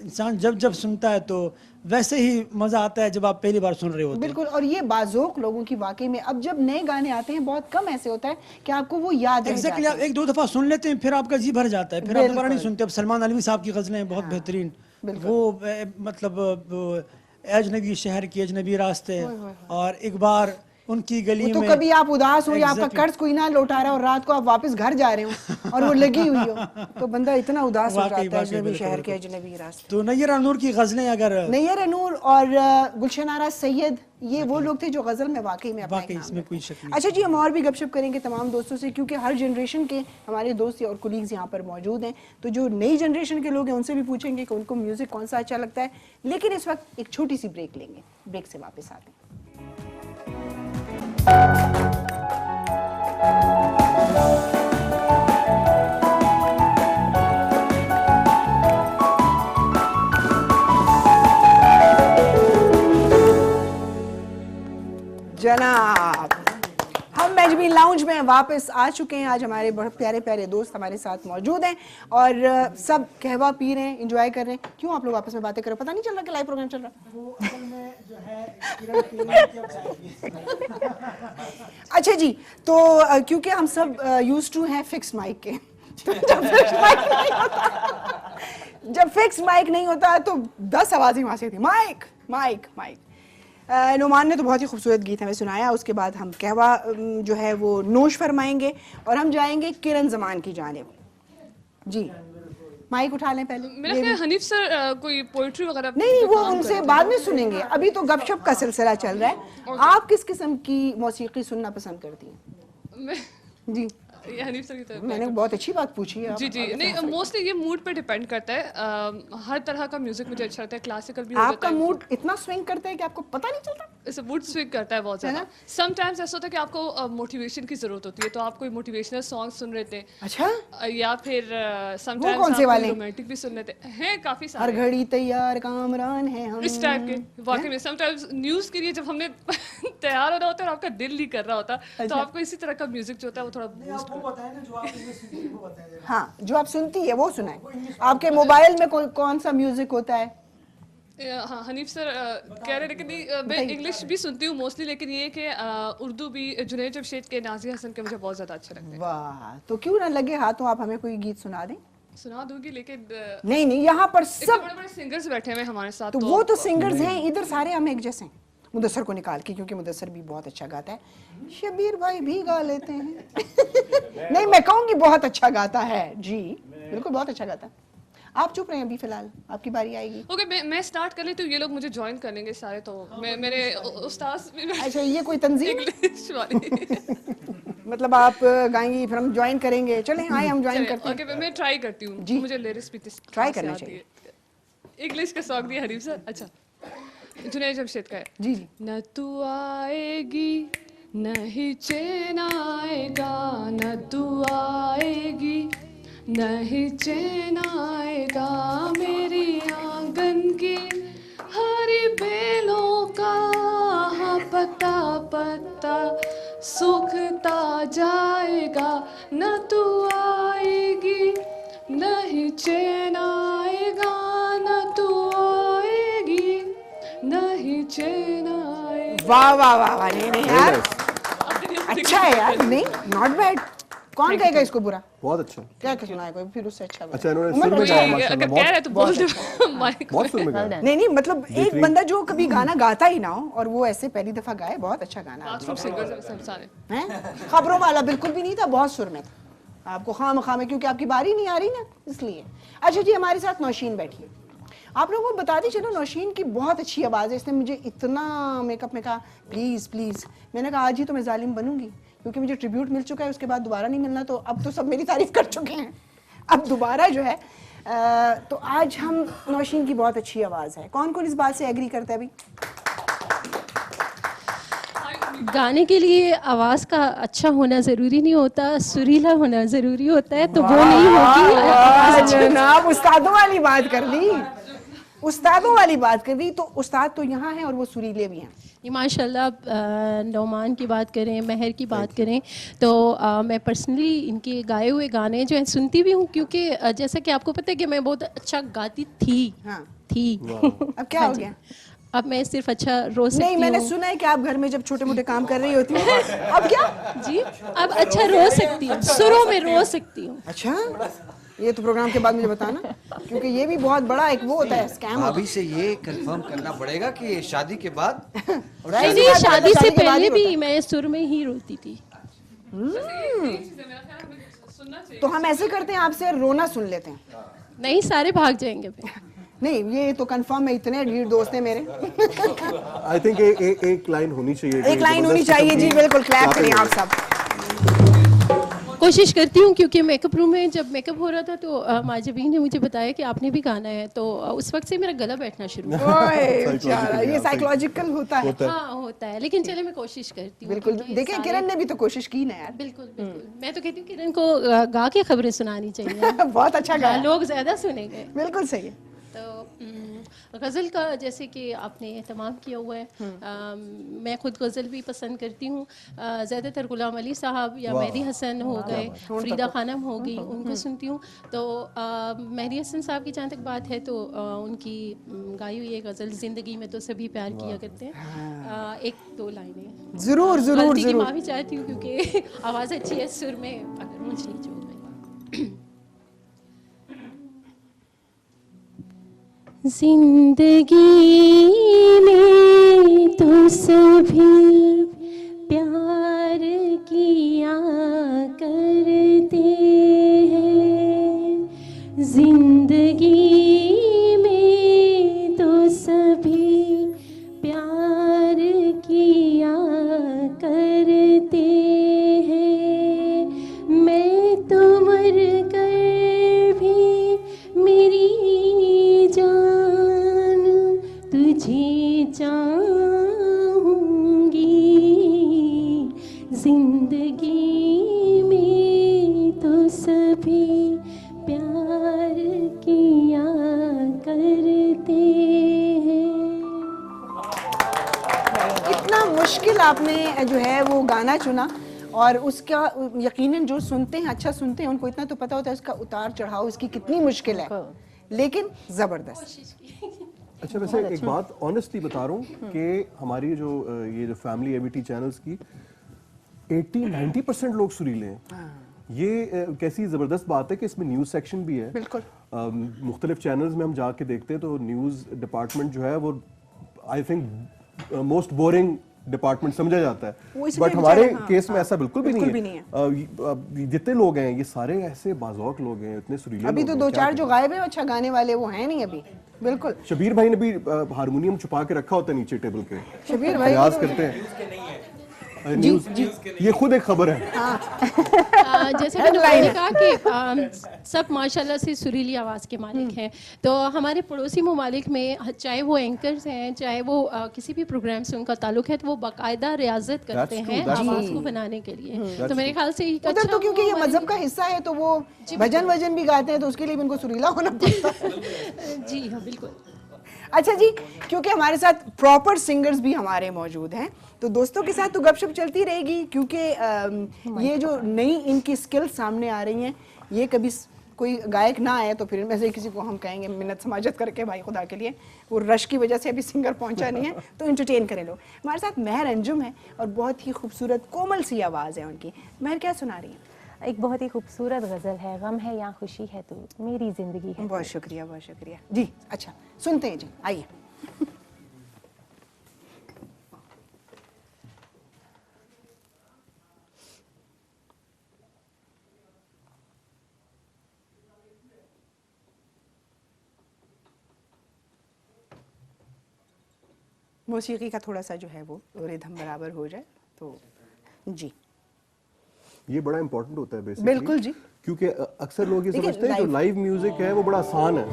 इंसान जब सुनता है तो वैसे ही मजा आता है जब आप पहली बार सुन रहे होते हैं। बिल्कुल, और ये बाज़ौक लोगों की वाकई में, अब जब नए गाने आते हैं बहुत कम ऐसे होता है कि आपको वो याद रह जाता है। आप एक दो दफा सुन लेते हैं फिर आपका जी भर जाता है, फिर आप दोबारा नहीं सुनते। अब सलमान अलवी साहब की गज़लें बहुत बेहतरीन, वो मतलब अजनबी शहर की अजनबी रास्ते, और एक बार उनकी गली में, तो कभी आप उदास हो या आपका कर्ज कोई ना लौटा रहा हो, रात को आप वापस घर जा रहे हो और वो लगी हुई हो, तो बंदा इतना उदास हो जाता है। अजनबी शहर के अजनबी रास्ते। तो नय्यरा नूर की गज़लें, अगर नय्यरा नूर और गुलशन आरा सैयद, ये वो लोग थे जो गज़ल में वाकई में अपना काम इसमें कोई शक नहीं। अच्छा जी, हम और भी गपशप करेंगे तमाम दोस्तों से, क्योंकि हर जनरेशन के हमारे दोस्त और कुलीग्स यहाँ पर मौजूद हैं। तो जो नई जनरेशन के लोग हैं उनसे भी पूछेंगे कि उनको म्यूज़िक कौन सा अच्छा लगता है। लेकिन इस वक्त एक छोटी सी ब्रेक लेंगे, ब्रेक से वापस आते हैं। जनाब, हम मैजबीन लाउंज में वापस आ चुके हैं। आज हमारे बहुत प्यारे प्यारे दोस्त हमारे साथ मौजूद हैं और सब कहवा पी रहे हैं, एंजॉय कर रहे हैं। क्यों आप लोग आपस में बातें कर रहे हो? पता नहीं चल रहा कि लाइव प्रोग्राम चल रहा है। अच्छा जी, तो क्योंकि हम सब यूज्ड टू हैं फिक्स माइक के, तो जब फिक्स माइक नहीं होता तो 10 आवाजें वहां से थी, माइक माइक माइक। नुमान ने तो बहुत ही खूबसूरत गीत हमें सुनाया। उसके बाद हम कहवा जो है वो नोश फरमाएंगे और हम जाएंगे किरण जमान की जानिब। जी, माइक उठा लें पहले। मेरा ख्याल हनीफ सर कोई पोइट्री वगैरह नहीं, वो उनसे बाद में सुनेंगे, अभी तो गपशप का सिलसिला चल रहा है। आप किस किस्म की मौसीकी सुनना पसंद करती हैं? जी, ये हनीफ सर की तरफ मैंने बहुत अच्छी बात पूछी है। जी नहीं, मोस्टली ये मूड पे डिपेंड करता है। हर तरह का म्यूजिक मुझे अच्छा लगता है, क्लासिकल भी हो जाता आपका है। मूड इतना स्विंग करता है कि आपको पता नहीं चलता? इसे मूड स्विंग करता है बहुत ज़्यादा। समटाइम्स ऐसा होता है कि आपको मोटिवेशन की ज़रूरत होती है, तो आप कोई मोटिवेशनल सॉन्ग सुन रहे थे। अच्छा। या फिर समटाइम्स कौन से वाले? रोमांटिक भी सुन रहे थे। हैं काफ़ी हर सारे। घड़ी तैयार कामरान है हम। इस टाइप के वाकई में समटाइम्स न्यूज़ के लिए जब हमने तैयार होना होता है और आपका दिल नहीं कर रहा होता, तो आपको इसी तरह का म्यूजिक जो होता है वो थोड़ा बूस्ट हाँ, जो आप सुनती है वो सुनाए। आपके मोबाइल में कौन सा म्यूजिक होता है? हाँ, हनीफ सर कह रहे लेकिन मैं इंग्लिश भी सुनती हूँ मोस्टली, लेकिन ये कि उर्दू भी जुनैद जमशेद के, नाज़िया हसन के मुझे बहुत ज़्यादा अच्छे लगते हैं। वाह, तो क्यों ना लगे हाथों आप हमें कोई गीत सुना दें? सुना दूंगी, लेकिन नहीं, यहाँ पर सब बड़े-बड़े सिंगर्स बैठे हुए हमारे साथ। तो वो तो सिंगर्स हैं, इधर सारे हम एक जैसे हैं। मुदस्सर को निकाल के, क्योंकि मुदस्सर भी बहुत अच्छा गाता है, शबीर भाई भी गा लेते हैं। नहीं, मैं कहूँगी बहुत अच्छा गाता है जी, बिल्कुल बहुत अच्छा गाता है। आप चुप रहे हैं अभी फिलहाल, आपकी बारी आएगी। ओके, मैं स्टार्ट कर लेती हूँ, ये लोग मुझे ज्वाइन कर लेंगे सारे, तो मेरे उस्ताद भी अच्छा, ये कोई तंजीम इंग्लिश वाली मतलब आप गाएंगी फिर हम ज्वाइन करेंगे। चलें आए हम ज्वाइन करते हैं। ओके, मैं ट्राई करती हूँ जी, मुझे लिरिक्स भी ट्राई करना चाहिए। इंग्लिश का सॉन्ग दिया हनीफ सर। अच्छा, जुनैद जमशेद का है जी। न तू आएगी नहीं चैन आएगा, न तू आएगी नहीं चैन आएगा, मेरी आंगन की हरी बेलों का पत्ता पत्ता सूखता जाएगा, न तू आएगी नहीं चैन आएगा, न तू आएगी नहीं चैन आएगा। वाह वाह वाह वाह, नहीं यार अच्छा है यार, नहीं नॉट बैड। कौन कहेगा इसको बुरा? बहुत अच्छा। क्या सुना है कोई फिर उससे अच्छा? अच्छा, इन्होंने सुर में गाया माशाल्लाह, कह रहे तो बोल दो बहुत सुर में गाया। नहीं मतलब एक बंदा जो कभी गाना गाता ही ना हो और वो ऐसे पहली दफा गाए, बहुत अच्छा गाना है। खबरों वाला बिल्कुल भी नहीं था, बहुत सुर में था। आपको खाम क्योंकि आपकी बारी नहीं आ रही ना, इसलिए। अच्छा जी, हमारे साथ नौशीन बैठी है। आप लोगों को बता दी चलो, नौशीन की बहुत अच्छी आवाज़ है। इसने मुझे इतना मेकअप में कहा प्लीज़ प्लीज़, मैंने कहा आज ही तो मैं जालिम बनूंगी, क्योंकि मुझे ट्रिब्यूट मिल चुका है, उसके बाद दोबारा नहीं मिलना, तो अब तो सब मेरी तारीफ कर चुके हैं, अब दोबारा जो है तो आज हम नौशीन की बहुत अच्छी आवाज़ है। कौन कौन इस बात से एग्री करता है अभी? गाने के लिए आवाज़ का अच्छा होना ज़रूरी नहीं होता, सुरीला होना ज़रूरी होता है, तो वो नहीं होगी। जनाब उस्तादों वाली बात कर दी, उस्तादों वाली बात कर दी, तो उस्ताद तो यहाँ हैं और वो सुरीले भी हैं। माशाल्लाह, नौमान की बात करें, महर की बात करें, तो मैं पर्सनली इनके गाए हुए गाने जो हैं सुनती भी हूँ, क्योंकि जैसा कि आपको पता है कि मैं बहुत अच्छा गाती थी। अब क्या हो गया? अब मैं सिर्फ अच्छा रो सकती हूँ। नहीं, मैंने सुना है कि आप घर में जब छोटे मोटे काम कर रही होती हैं, अब क्या जी, अब अच्छा रो सकती हूँ, सुरों में रो सकती हूँ। अच्छा, ये तो प्रोग्राम के बाद मुझे बताना, क्योंकि ये भी बहुत बड़ा एक वो होता है स्कैम। अभी से ये कंफर्म करना पड़ेगा कि शादी के बाद नहीं, शादी से पहले भी मैं सुर में ही रोती थी। तो हम ऐसे करते हैं, आपसे रोना सुन लेते हैं। नहीं, सारे भाग जाएंगे फिर। नहीं, ये तो कंफर्म है, इतने ढेर दोस्त हैं मेरे। आई थिंक एक लाइन होनी चाहिए, एक लाइन होनी चाहिए जी, बिल्कुल क्लैप करें आप सब। कोशिश करती हूँ, क्योंकि मेकअप रूम में जब मेकअप हो रहा था तो माजबी ने मुझे बताया कि आपने भी गाना है, तो उस वक्त से मेरा गला बैठना शुरू हुआ। ये साइकोलॉजिकल होता है। हाँ होता है, लेकिन चले मैं कोशिश करती हूँ। बिल्कुल, देखें किरण ने भी तो कोशिश की ना यार। बिल्कुल बिल्कुल, मैं तो कहती हूँ किरण को गा के खबरें सुनानी चाहिए। बहुत अच्छा गाया, लोग ज्यादा सुनेंगे। बिल्कुल सही है। तो गज़ल का जैसे कि आपने एहतमाम किया हुआ है, मैं खुद गज़ल भी पसंद करती हूँ। ज़्यादातर गुलाम अली साहब या मेहदी हसन हो गए, फरीदा खानम हो गई, उनको सुनती हूँ। तो मेहदी हसन साहब की जहाँ तक बात है, तो उनकी गाई हुई एक गज़ल ज़िंदगी में तो सभी प्यार किया करते हैं, एक दो लाइनें ज़रूर ज़रूर ज़रूर माफ़ी चाहती हूँ, क्योंकि आवाज़ अच्छी है, सुर में अगर मुझे नहीं जोड़ में। जिंदगी में तो सभी प्यार किया करते हैं, जिंदगी में तो सभी प्यार किया करते हैं। मैं मुश्किल आपने जो है वो गाना चुना, और उसका यकीनन जो सुनते हैं, अच्छा सुनते हैं, उनको इतना तो पता होता है इसका उतार चढ़ाव, इसकी कितनी मुश्किल है, लेकिन ज़बरदस्त। अच्छा, वैसे एक बात ऑनेस्टली बता रहा हूँ कि हमारी जो ये जो फैमिली एबीटी चैनल्स की 80-90% लोग सुरीले हैं। ये कैसी ज़बरदस्त बात है कि इसमें न्यूज़ सेक्शन भी है। बिल्कुल। मुख्तलिफ चैनल्स में हम जाके देखते हैं तो न्यूज़ डिपार्टमेंट जो है वो I think most boring department समझा जाता है, बट हमारे केस में ऐसा बिल्कुल भी नहीं है। जितने लोग हैं ये सारे ऐसे बाज़ौक लोग हैं, इतने सुरीले। अभी तो 2-4 जो गायब है अच्छा गाने वाले वो हैं नहीं अभी। बिल्कुल। शबीर भाई ने भी हारमोनियम छुपा के रखा होता है नीचे टेबल के, शबीर भाई प्रयास करते हैं। ये खुद एक खबर है। जैसे मैंने कहा कि सब माशाल्लाह से सुरीली आवाज़ के मालिक हैं, तो हमारे पड़ोसी ममालिक में चाहे वो एंकर्स हैं, चाहे वो किसी भी प्रोग्राम से उनका ताल्लुक है, तो वो बाकायदा रियाजत करते हैं आवाज़ को बनाने के लिए। तो मेरे ख्याल से उधर तो क्योंकि ये मजहब का हिस्सा है तो वो भजन भी गाते हैं, तो उसके लिए भी उनको सुरीला होना पड़ता है। जी हाँ, बिल्कुल। अच्छा जी, क्योंकि हमारे साथ प्रॉपर सिंगर्स भी हमारे मौजूद हैं, तो दोस्तों के साथ तो गपशप चलती रहेगी, क्योंकि ये जो नई इनकी स्किल्स सामने आ रही हैं, ये कभी कोई गायक ना आए तो फिर इनमें से किसी को हम कहेंगे मिन्नत समाजत करके भाई खुदा के लिए, वो रश की वजह से अभी सिंगर पहुंचा नहीं है, तो इंटरटेन करें लोग। हमारे साथ महर अंजुम है और बहुत ही खूबसूरत कोमल सी आवाज़ है उनकी। महर क्या सुना रही है? एक बहुत ही खूबसूरत गज़ल है, गम है या खुशी है तो मेरी ज़िंदगी है। बहुत शुक्रिया, बहुत शुक्रिया जी। अच्छा सुनते हैं जी, आइए। मौसीकी का थोड़ा सा जो है वो रिदम बराबर हो जाए तो जी। ये बड़ा इंपॉर्टेंट होता है बेसिकली। बिल्कुल जी, क्योंकि अक्सर लोग ये समझते हैं जो लाइव म्यूजिक है वो बड़ा आसान है।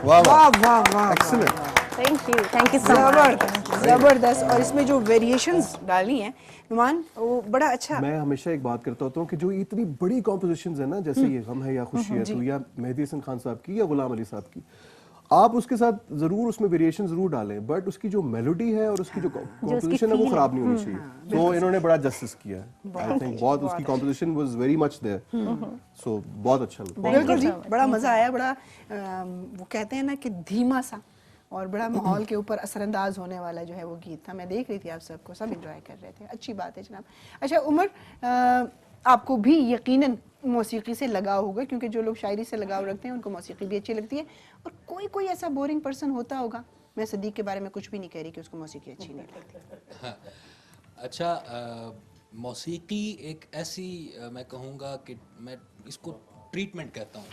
वाह वाह वाह वाह, थैंक यू सो मच। जबरदस्त। और इसमें जो वेरिएशंस डाली हैं नुमान, वो बड़ा अच्छा। मैं हमेशा एक बात करता होता हूँ कि जो इतनी बड़ी कॉम्पोजिशंस है ना, जैसे ये गम है या खुशी है तो, या मेहदी हसन खान साहब की या गुलाम अली साहब की, आप उसके साथ जरूर उसमें वेरिएशन जरूर डालें, बट उसकी जो मेलोडी है और उसकी जो कॉम्पोजिशन है वो खराब नहीं होनी चाहिए। तो इन्होंने बड़ा जस्टिस किया है, आई थिंक बहुत उसकी composition was very much there, so बहुत अच्छा लगा। बिल्कुल जी, बड़ा मजा आया। बड़ा वो कहते हैं ना कि धीमा सा और बड़ा माहौल के ऊपर असरअंदाज होने वाला जो है वो गीत था। मैं देख रही थी आप सबको, सब एंजॉय कर रहे थे, अच्छी बात है जनाब। अच्छा उमर, आपको भी यकीनन मौसीकी से लगाव होगा, क्योंकि जो लोग शायरी से लगाव रखते हैं उनको मौसीकी भी अच्छी लगती है। और कोई कोई ऐसा बोरिंग पर्सन होता होगा, मैं सदीक के बारे में कुछ भी नहीं कह रही कि उसको मौसीकी अच्छी नहीं लगती। हाँ, अच्छा, मौसीकी एक ऐसी मैं कहूँगा कि मैं इसको ट्रीटमेंट कहता हूँ।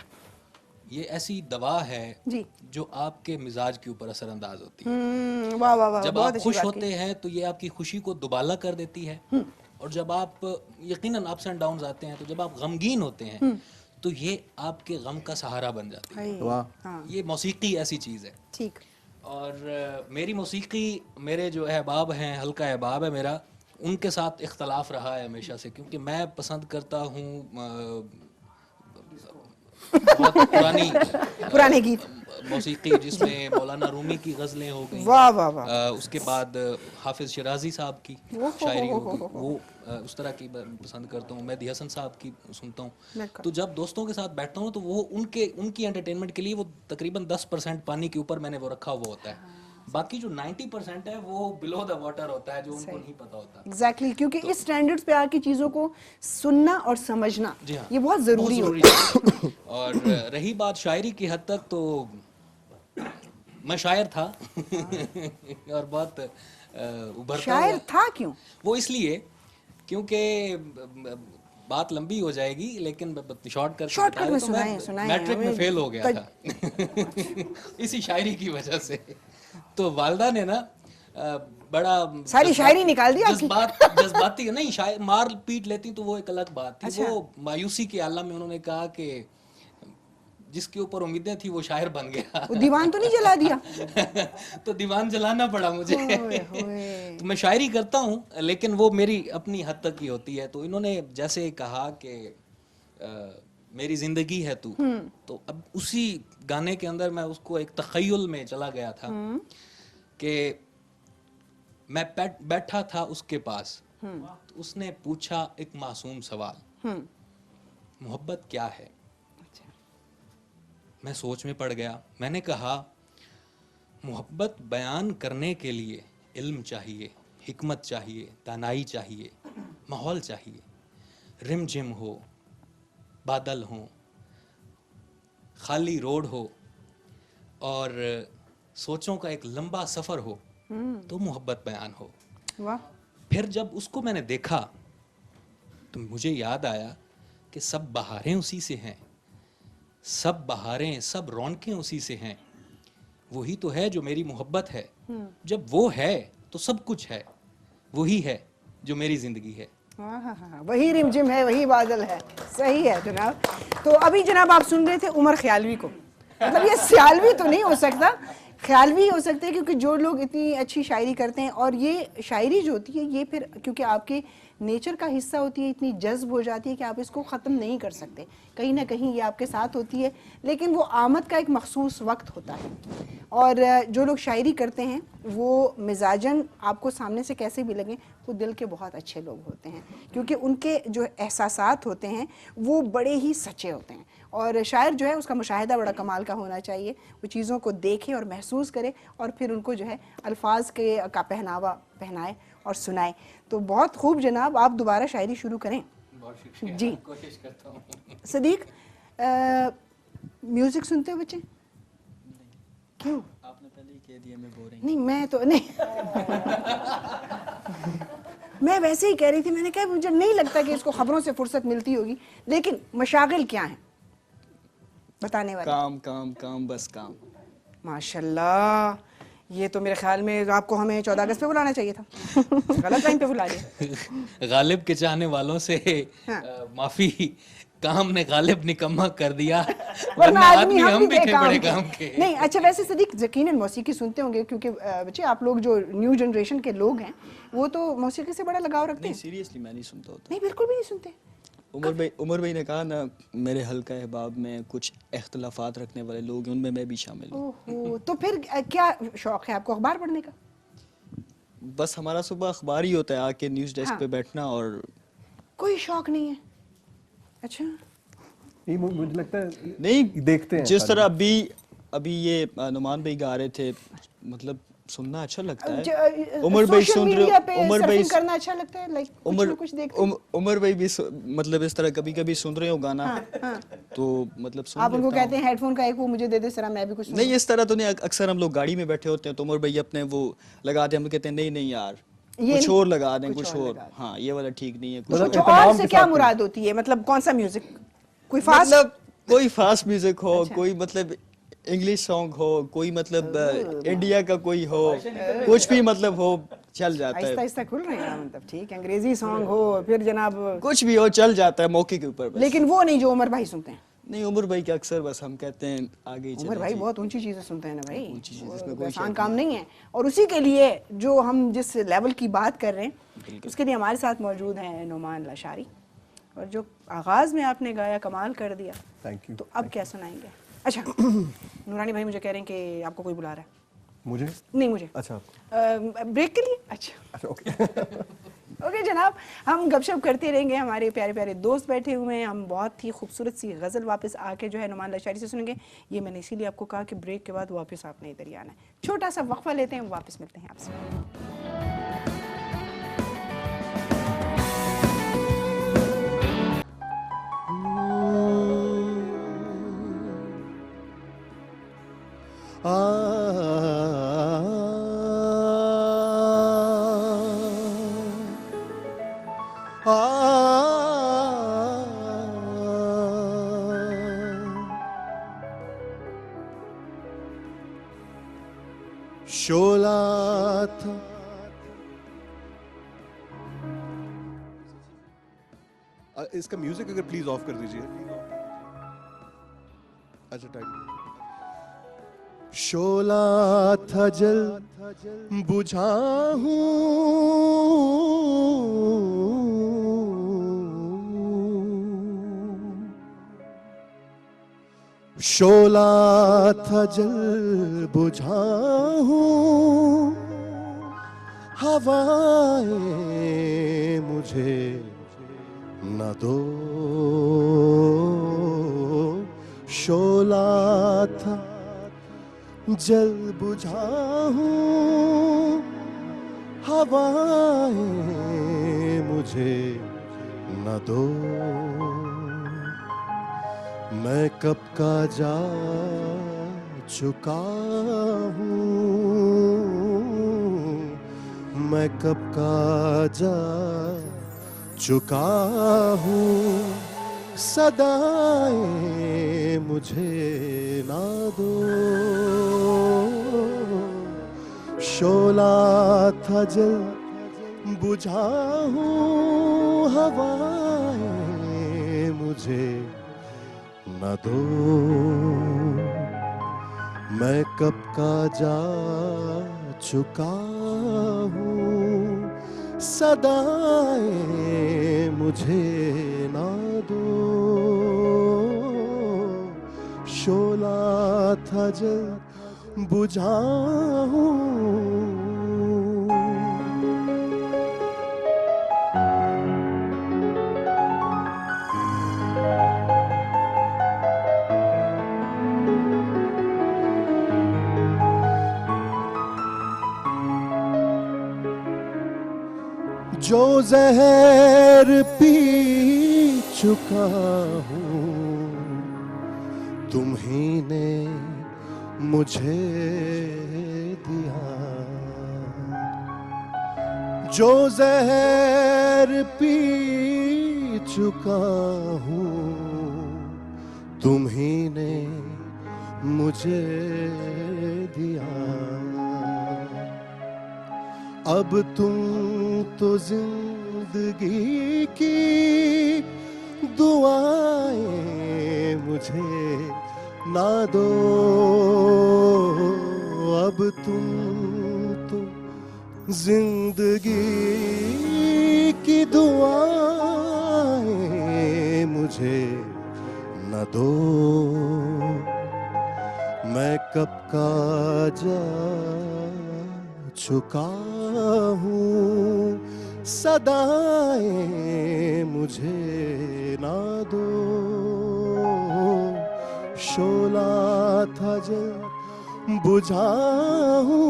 ये ऐसी दवा है जी जो आपके मिजाज के ऊपर असरअंदाज होती है। वाह वाह वाह, जब बहुत आप अच्छी खुश बात होते की। हैं तो ये आपकी खुशी को दुबाला कर देती है, और जब आप यकीनन अप्स एंड डाउन्स आते हैं, तो जब आप गमगीन होते हैं तो ये आपके गम का सहारा बन जाती है। वाह, ये मौसीकी ऐसी चीज़ है। ठीक। और मेरी मौसीकी, मेरे जो अहबाब हैं, हल्का अहबाब है मेरा, उनके साथ इख्तलाफ रहा है हमेशा से, क्योंकि मैं पसंद करता हूँ बहुत पुराने गीत, मौसीकी जिसमें मौलाना रूमी की गज़लें हो गई, वाह वाह वाह, उसके बाद हाफिज़ शिराजी साहब की शायरी हो गई, वो उस तरह की पसंद करता हूँ। मेहदी हसन साहब की सुनता हूँ। तो जब दोस्तों के साथ बैठता हूँ तो वो उनकी एंटरटेनमेंट के लिए वो तकरीबन 10% पानी के ऊपर मैंने वो रखा हुआ होता है। बाकी जो 90% है वो बिलो द वाटर होता है, जो उनको नहीं पता होता। एग्जैक्टली, क्योंकि इस स्टैंडर्ड्स पे आके चीज़ों को सुनना और समझना हाँ, ये बहुत ज़रूरी होता है। और रही बात शायरी की हद तक, तो मैं शायर था और बहुत उभरता शायर हुआ। था क्यों? वो इसलिए क्योंकि बात लंबी हो जाएगी, लेकिन शॉर्टकट में सुनाएं, मैट्रिक में फेल हो गया था इसी शायरी की वजह से। तो वालदा ने ना बड़ा सारी शायरी निकाल दी आपकी। जज्बाती नहीं, शायर मार पीट लेती तो वो एक अलग बात थी। वो मायूसी के आलम में उन्होंने कहा कि जिसके ऊपर उम्मीदें थी वो शायर बन गया। वो दीवान तो नहीं जला दिया? तो दीवान जलाना पड़ा मुझे। तो मैं शायरी करता हूँ, लेकिन वो मेरी अपनी हद तक ही होती है। तो इन्होंने जैसे कहा कि मेरी जिंदगी है तू, तो अब उसी गाने के अंदर मैं उसको एक तखय्युल में चला गया था कि मैं बैठा था उसके पास, तो उसने पूछा एक मासूम सवाल, मोहब्बत क्या है? मैं सोच में पड़ गया। मैंने कहा, मोहब्बत बयान करने के लिए इल्म चाहिए, हिकमत चाहिए, दानाई चाहिए, माहौल चाहिए, रिमझिम हो, बादल हो, खाली रोड हो और सोचों का एक लंबा सफ़र हो, तो मोहब्बत बयान हो। वाह। फिर जब उसको मैंने देखा तो मुझे याद आया कि सब बहारें उसी से हैं, सब बहारें, सब रौनकें उसी से हैं। वही तो है जो मेरी मोहब्बत है। जब वो है तो सब कुछ है। वही है जो मेरी ज़िंदगी है। वही रिमझिम है, वही बादल है। सही है जनाब। तो अभी जनाब आप सुन रहे थे उमर ख्यालवी को। मतलब ये सियालवी तो नहीं हो सकता, ख्यालवी हो सकते हैं, क्योंकि जो लोग इतनी अच्छी शायरी करते हैं, और ये शायरी जो होती है ये फिर क्योंकि आपके नेचर का हिस्सा होती है, इतनी जज्ब हो जाती है कि आप इसको ख़त्म नहीं कर सकते। कहीं ना कहीं ये आपके साथ होती है, लेकिन वो आमद का एक मखसूस वक्त होता है। और जो लोग शायरी करते हैं वो मिजाजन आपको सामने से कैसे भी लगें, वो दिल के बहुत अच्छे लोग होते हैं, क्योंकि उनके जो एहसासात होते हैं वो बड़े ही सच्चे होते हैं। और शायर जो है उसका मुशाहिदा बड़ा कमाल का होना चाहिए। वो चीज़ों को देखे और महसूस करे और फिर उनको जो है अल्फाज का पहनावा पहनाए और सुनाए। तो बहुत खूब जनाब, आप दोबारा शायरी शुरू करें। बहुत शुक्रिया, जी कोशिश करता हूँ। सदीक, म्यूज़िक सुनते हो बच्चे? क्यों? आपने पहले ही कह दिया मैं बोरिंग। नहीं, मैं तो नहीं मैं वैसे ही कह रही थी। मैंने कहा मुझे नहीं लगता कि इसको खबरों से फुर्सत मिलती होगी, लेकिन मशागिल क्या है बताने वाले? काम काम काम, बस काम। माशाल्लाह, ये तो मेरे ख्याल में आपको हमें 14 अगस्त पे बुलाना चाहिए था। गलत टाइम पे बुला लिया। गालिब के चाहने वालों से माफी, काम ने गालिब निकम्मा कर दिया, वरना आदमी हम भी थे बड़े काम के। नहीं, अच्छा वैसे सदीक यकीनन मौसीकी सुनते होंगे, क्योंकि बच्चे आप लोग जो न्यू जनरेशन के लोग हैं वो तो मौसीकी से बड़ा लगाव रखते हैं। नहीं, सीरियसली मैं नहीं सुनता होता। नहीं, बिल्कुल भी नहीं सुनते। उमर भाई ने कहा ना, मेरे हल्का अहबाब में कुछ इख्तलाफात रखने वाले लोग हैं, उनमें मैं भी शामिल हूँ। ओहो, तो फिर क्या शौक है आपको अखबार पढ़ने का? बस हमारा सुबह अखबार ही होता है, आके न्यूज़ डेस्क पे बैठना, और कोई शौक नहीं है? अच्छा, नहीं, मुझे लगता है नहीं देखते हैं। जिस तरह अभी ये नुमान भाई गा रहे थे, मतलब सुनना अच्छा लगता है। उमर भाई सुन रहे हो, उमर भाई करना अच्छा लगता है, लाइक कुछ देखते हैं। उमर भाई भी मतलब इस तरह कभी कभी सुन रहे हो गाना, तो मतलब सुन आप उनको कहते हैं हेडफोन का एक वो मुझे दे दे सरा, मैं भी कुछ नहीं, इस तरह तो नहीं। अक्सर हम लोग गाड़ी में बैठे होते हैं तो उमर भाई अपने वो लगाते हैं, हम कहते हैं नहीं नहीं यार कुछ और लगा दें, कुछ और। हाँ, ये वाला ठीक नहीं है, कुछ और से क्या मुराद होती है, मतलब कौन सा म्यूजिक, कोई फास्ट, मतलब कोई फास्ट म्यूजिक हो, कोई मतलब इंग्लिश सॉन्ग हो, कोई मतलब इंडिया का कोई हो, कुछ भी मतलब हो, चल जाता है। आहिस्ता आहिस्ता खुल रहे हैं मतलब, ठीक है, अंग्रेजी सॉन्ग हो, फिर जनाब कुछ भी हो चल जाता है मौके के ऊपर। लेकिन वो नहीं जो उमर भाई सुनते हैं। नहीं, उमर भाई के अक्सर बस हम कहते हैं आगे ही चले। उमर भाई बहुत ऊंची चीजें सुनते हैं ना भाई, कोई आसान काम नहीं है। और उसी के लिए जो हम जिस लेवल की बात कर रहे हैं, उसके लिए हमारे साथ मौजूद हैं नोमान लाशारी, और जो आगाज में आपने गाया कमाल कर दिया। Thank you. तो अब क्या सुनाएंगे? अच्छा नूरानी भाई मुझे कह रहे हैं कि आपको कोई बुला रहा है। मुझे नहीं, मुझे अच्छा ब्रेक के लिए। अच्छा ओके ओके जनाब, हम गपशप करते रहेंगे, हमारे प्यारे प्यारे दोस्त बैठे हुए हैं। हम बहुत ही खूबसूरत सी गज़ल वापस आके जो है नोमान लाशारी से सुनेंगे। ये मैंने इसीलिए आपको कहा कि ब्रेक के बाद वापस आपने इधर ही आना है। छोटा सा वक्फा लेते हैं, वापस मिलते हैं आपसे। शोला था इसका म्यूजिक अगर प्लीज ऑफ कर दीजिए। अच्छा टाइम। शोला था जल बुझा शोला था जल बुझा हवाएं मुझे न दो। शोला था जल बुझा हवाएं मुझे न दो। मैं कब का जा चुका हूँ, मैं कब का जा चुका हूँ। सदाएं मुझे ना दो। शोला था जल बुझा हूँ हवाएं मुझे न दो। मैं कब का जा चुका हूँ। सदाएं मुझे ना दो। शोला था जल बुझा हूँ। जो जहर पी चुका हूँ तुम ही ने मुझे दिया। जो जहर पी चुका हूँ तुम ही ने मुझे दिया। अब तुम तो जिंदगी की दुआएं मुझे ना दो। अब तुम तो जिंदगी की दुआएं मुझे न दो। मैं कब का जा चुका हूँ। सदाएं मुझे ना दो। शोला था जल बुझाऊं।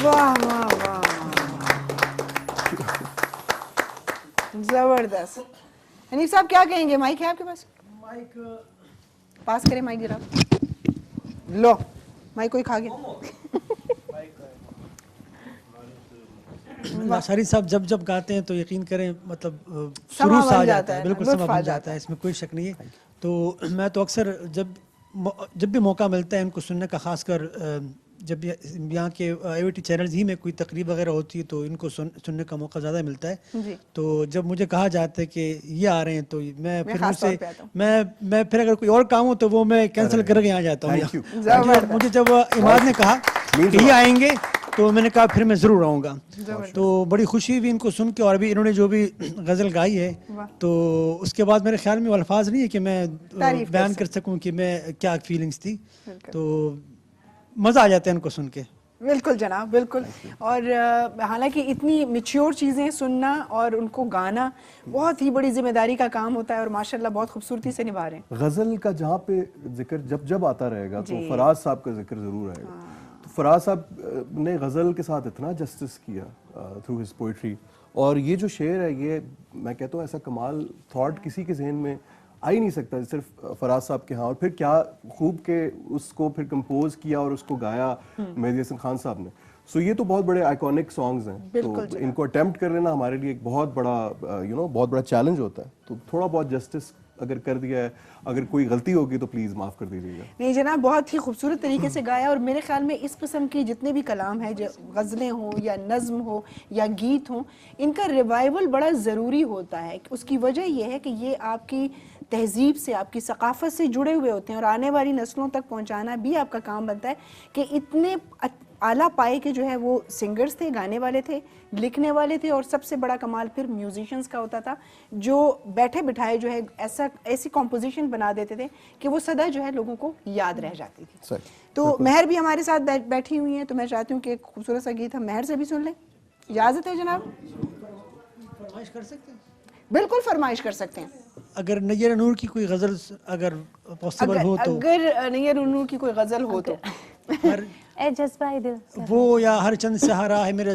वाह वाह वाह, जबरदस्त। हनीफ साहब क्या कहेंगे? माइक है आपके पास? माइक पास करें माइक जरा। लो माइक कोई खा गया। लाशारी साहब जब गाते हैं तो यकीन करें मतलब समा शुरू से बन आ जाता जाता है, है, बिल्कुल लुत्फ समा आ बन जाता जाता है, इसमें कोई शक नहीं है। तो मैं तो अक्सर जब भी मौका मिलता है इनको सुनने का, खासकर जब यहाँ के AVT चैनल्स ही में कोई तकरीब वगैरह होती है तो इनको सुनने का मौका ज़्यादा मिलता है। जी। तो जब मुझे कहा जाता है कि ये आ रहे हैं तो मैं फिर खास तौर मुझसे पे आता हूँ। मैं फिर अगर कोई और काम हो तो वो मैं कैंसिल करके यहाँ जाता हूँ। Thank you. मुझे जब इमाद ने कहा कि ये आएंगे तो मैंने कहा फिर मैं ज़रूर आऊँगा। तो बड़ी खुशी हुई इनको सुन के, और अभी इन्होंने जो भी गज़ल गाई है तो उसके बाद मेरे ख्याल में वो अल्फाज नहीं है कि मैं बयान कर सकूं कि मैं क्या फीलिंग्स थी। तो मज़ा आ जाता है इनको सुन के। बिल्कुल जनाब, बिल्कुल। और हालांकि इतनी मैच्योर चीज़ें सुनना और उनको गाना बहुत ही बड़ी जिम्मेदारी का काम होता है और माशाल्लाह बहुत खूबसूरती से निभा रहे हैं। गज़ल का जहाँ पे जिक्र जब आता रहेगा तो फराज साहब का जिक्र ज़रूर आएगा। तो फराज साहब ने गज़ल के साथ इतना जस्टिस किया थ्रू हिज पोइट्री, और ये जो शेर है ये मैं कहता हूँ ऐसा कमाल थॉट किसी के जहन में आ ही नहीं सकता सिर्फ फराज साहब के। हाँ, और फिर क्या खूब के उसको फिर कंपोज किया और उसको गाया मेहदी हसन खान साहब ने। सो ये तो बहुत बड़े आइकॉनिक सॉन्ग्स हैं, तो इनको अटेम्प्ट कर लेना हमारे लिए एक बहुत बड़ा बहुत बड़ा चैलेंज होता है। तो थोड़ा बहुत जस्टिस अगर कर दिया है, अगर कोई गलती होगी तो प्लीज़ माफ़ कर दीजिएगा। नहीं जनाब, बहुत ही खूबसूरत तरीके से गाया, और मेरे ख्याल में इस किस्म के जितने भी कलाम हैं, जो गज़लें हों या नज़्म हो या गीत हों, इनका रिवाइवल बड़ा ज़रूरी होता है। उसकी वजह यह है कि ये आपकी तहजीब से, आपकी सकाफ़त से जुड़े हुए होते हैं, और आने वाली नस्लों तक पहुँचाना भी आपका काम बनता है कि इतने आला पाए के जो है वो सिंगर्स थे, गाने वाले थे, लिखने वाले थे, और सबसे बड़ा कमाल फिर म्यूजिशियंस का होता था जो बैठे बिठाए जो है ऐसी कॉम्पोजिशन बना देते थे कि वो सदा जो है लोगों को याद रह जाती थी। तो महर भी हमारे साथ बैठी हुई हैं, तो मैं चाहती हूँ कि एक खूबसूरत सा गीत हम महर से भी सुन लें। इजाज़त है जनाब? फरमाइश कर सकते हैं? बिल्कुल फरमाइश कर सकते हैं। अगर नैयर नूर की कोई गज़ल अगर पॉसिबल हो तो, अगर नैयर नूर की कोई गज़ल हो तो ए जज्बाए दिल वो, या हर चंद सहारा है मेरा,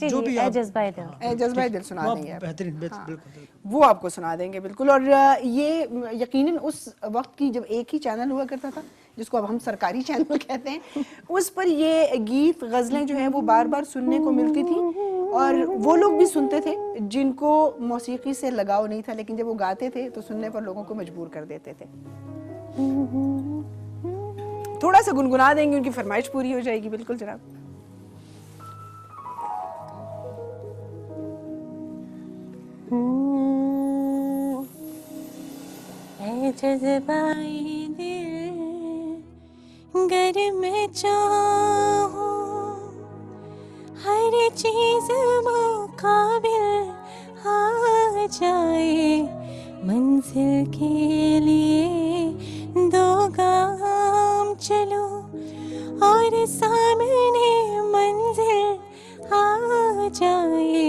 जो भी ए जज्बाए दिल, ए जज्बाए दिल सुना देंगे आप। बेहतरीन, बिल्कुल वो आपको सुना देंगे बिल्कुल। और ये यकीनन उस वक्त की जब एक ही चैनल हुआ करता था जिसको अब हम सरकारी चैनल कहते हैं, उस पर ये गीत गज़लें जो हैं वो बार बार सुनने को मिलती थी, और वो लोग भी सुनते थे जिनको मौसीकी से लगाव नहीं था, लेकिन जब वो गाते थे तो सुनने पर लोगों को मजबूर कर देते थे। थोड़ा सा गुनगुना देंगे, उनकी फरमाइश पूरी हो जाएगी। बिल्कुल जनाब। ऐ जज़्बाए दिल गर मैं चाहूं हर चीज मुकाबिल आ जाए, मंजिल के लिए दो गाम चलो और सामने मंजिल आ जाए,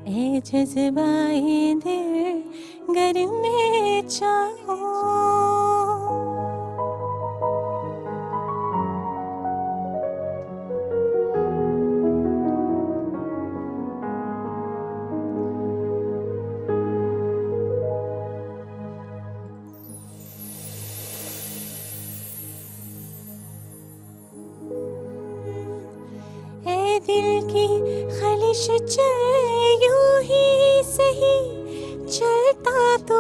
ऐ जज़्बाए दिल गर मैं चाहूं। दिल की खलिश चल यूं ही सही, चलता तो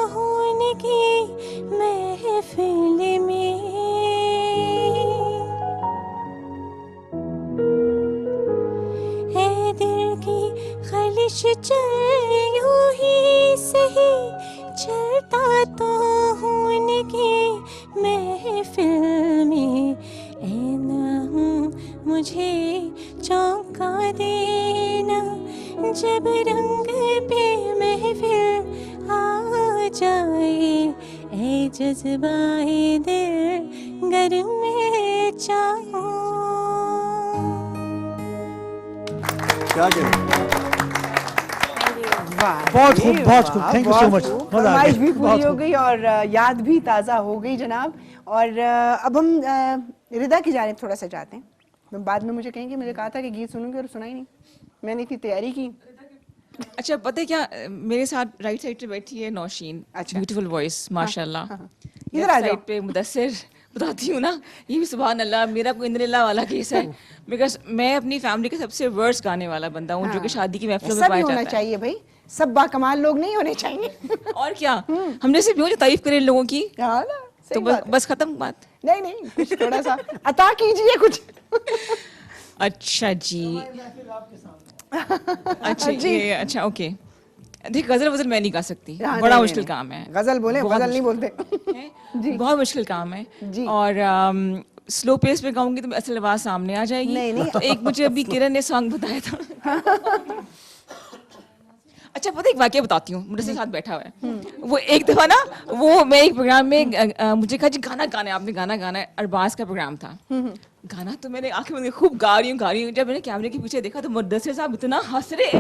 होने की महफिल में, है दिल की खलिश चल यूं ही सही, चलता तो होने की महफिल में, ऐ ना मुझे चौंका देना जब रंग पे महफिल आ जाए, ऐ जज़्बाए दिल गर मैं चाहूं। क्या करें? बहुत खूब, बहुत खूब, थैंक यू सो मच, मजा आ फरमाइश गया, भी बहुत पूरी हो खूब। गई और याद भी ताज़ा हो गई जनाब। और अब हम रिदा की जानिब थोड़ा सा जाते हैं। बाद में मुझे कहेंगे मुझे कहा था कि गीत सुनूंगी और सुना ही नहीं, मैंने इतनी तैयारी की। अच्छा पता है क्या, मेरे साथ राइट साइड पे बैठी है नौशीन, ब्यूटीफुल वॉइस माशाल्लाह। इधर आ जाओ। साइड पे मुदस्सिर, बताती हूँ ना, ये भी सुभान अल्लाह, मेरा कोई इंद्रिल्लाह वाला केस है, बिकॉज मैं अपनी फैमिली का सबसे वर्स्ट गाने वाला बंदा हूँ, जो कि शादी की महफिलों में ऐसा भी पाया होना जाता है। चाहिए भाई, सब बाकमाल लोग नहीं होने चाहिए। और क्या, हम जैसे भी हो जो तारीफ करें लोगों की, हाँ ना, सही तो बात है। बस खत्म बात। नहीं नहीं, कुछ थोड़ा सा अता कीजिए कुछ। अच्छा जी, अच्छा जी। ये अच्छा ओके। देखिए गजल वजल मैं नहीं गा सकती, हाँ, बड़ा नहीं, मुश्किल नहीं, काम है। गजल बोले, बहुत गजल नहीं बोलते। जी बहुत मुश्किल काम है जी। और स्लो पेस पे गाऊंगी तो असल आवाज सामने आ जाएगी। नहीं, नहीं। तो एक मुझे अभी किरण ने सॉन्ग बताया था। अच्छा पता है, एक वाकया बताती हूँ, मुझसे साथ बैठा हुआ है वो। एक दफा ना वो मैं एक प्रोग्राम में मुझे कहा जी गाना गाना है आपने, गाना गाना है। अरबाज का प्रोग्राम था, गाना तो मैंने आंखें बंद खूब गा रही हूँ। जब मैंने कैमरे के पीछे देखा तो मुद्दस्सिर साहब इतना हंस रहे,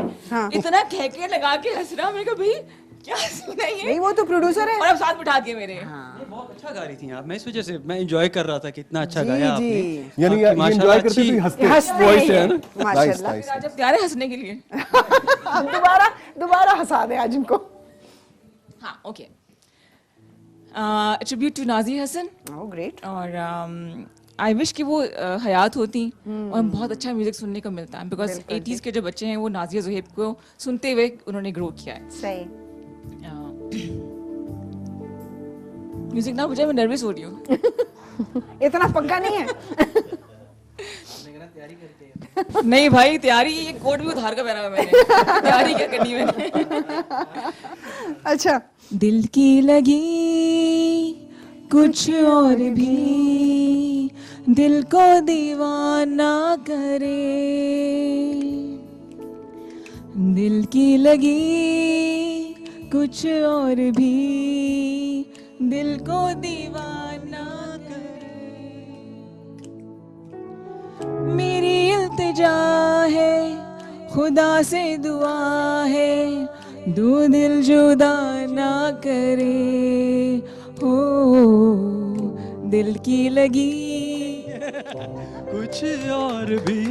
इतना खहके लगा के हंस रहा। मैंने कहा भाई क्या सीन है ये? नहीं वो तो प्रोड्यूसर है। और अब साथ बिठा दिए मेरे। बहुत अच्छा गा रही थी आप, मैं इस वजह से मैं एंजॉय कर रहा था कि इतना अच्छा जी, गाया जी। आपने। यानी आपकी ये माशाल्लाह enjoy करते अच्छी तो हंसते voice है ना। माशाल्लाह। Nice, आज अब तैयार है हंसने के लिए? दोबारा हंसा दे आज इनको। हाँ okay. Tribute to Nazia Hasan. Oh great. और आई विश कि वो हयात होती और बहुत अच्छा म्यूजिक सुनने को मिलता है, बिकॉज 80s के जो बच्चे हैं वो नाज़िया ज़ुहैब को सुनते हुए उन्होंने ग्रो किया है। सही। म्यूजिक ना बजाए, मैं नर्वस हो रही हूँ। इतना पक्का नहीं है। नहीं भाई तैयारी, ये कोट भी उधार का पहना हुआ मैंने, तैयारी क्या करनी मैंने। अच्छा। दिल की लगी कुछ और भी दिल को दीवाना करे, दिल की लगी कुछ और भी दिल को दीवाना करे। मेरी इल्तिजा है, खुदा से दुआ है, दो दिल जुदा ना करे। हो दिल की लगी कुछ और भी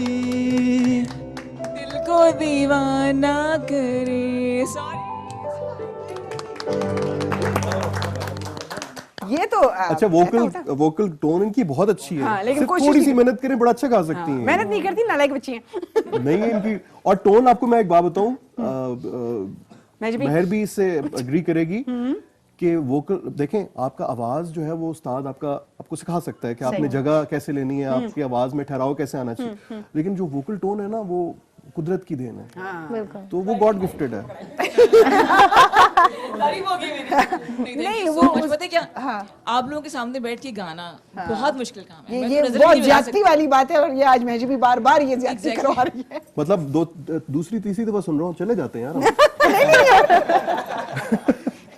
दिल को दीवाना करे। ये तो अच्छा, वोकल टोन इनकी बहुत अच्छी है। हाँ, लेकिन सिर्फ कोशिश थोड़ी नहीं सी मेहनत करें बड़ा अच्छा गा सकती हैं। मेहनत नहीं करती, नालायक बच्ची हैं। नहीं है इनकी। और टोन आपको मैं एक बात बताऊं, महर भी इससे एग्री करेगी कि वोकल देखें, आपका आवाज जो है वो उस्ताद आपको सिखा सकता है कि आपने जगह कैसे लेनी है, आपकी आवाज में ठहराव कैसे आना चाहिए, लेकिन जो वोकल टोन है ना वो कुदरत की देन है। बिल्कुल। तो वो गॉड गिफ्टेड है। नहीं वो पता है क्या, आप लोगों के सामने बैठ के गाना बहुत मुश्किल काम है। ये बहुत ज्यादती वाली बात है और ये आज महजी भी बार बार ये ज्यादती करवा रही है। मतलब दूसरी तीसरी दफा सुन रहा हूँ, चले जाते हैं यार।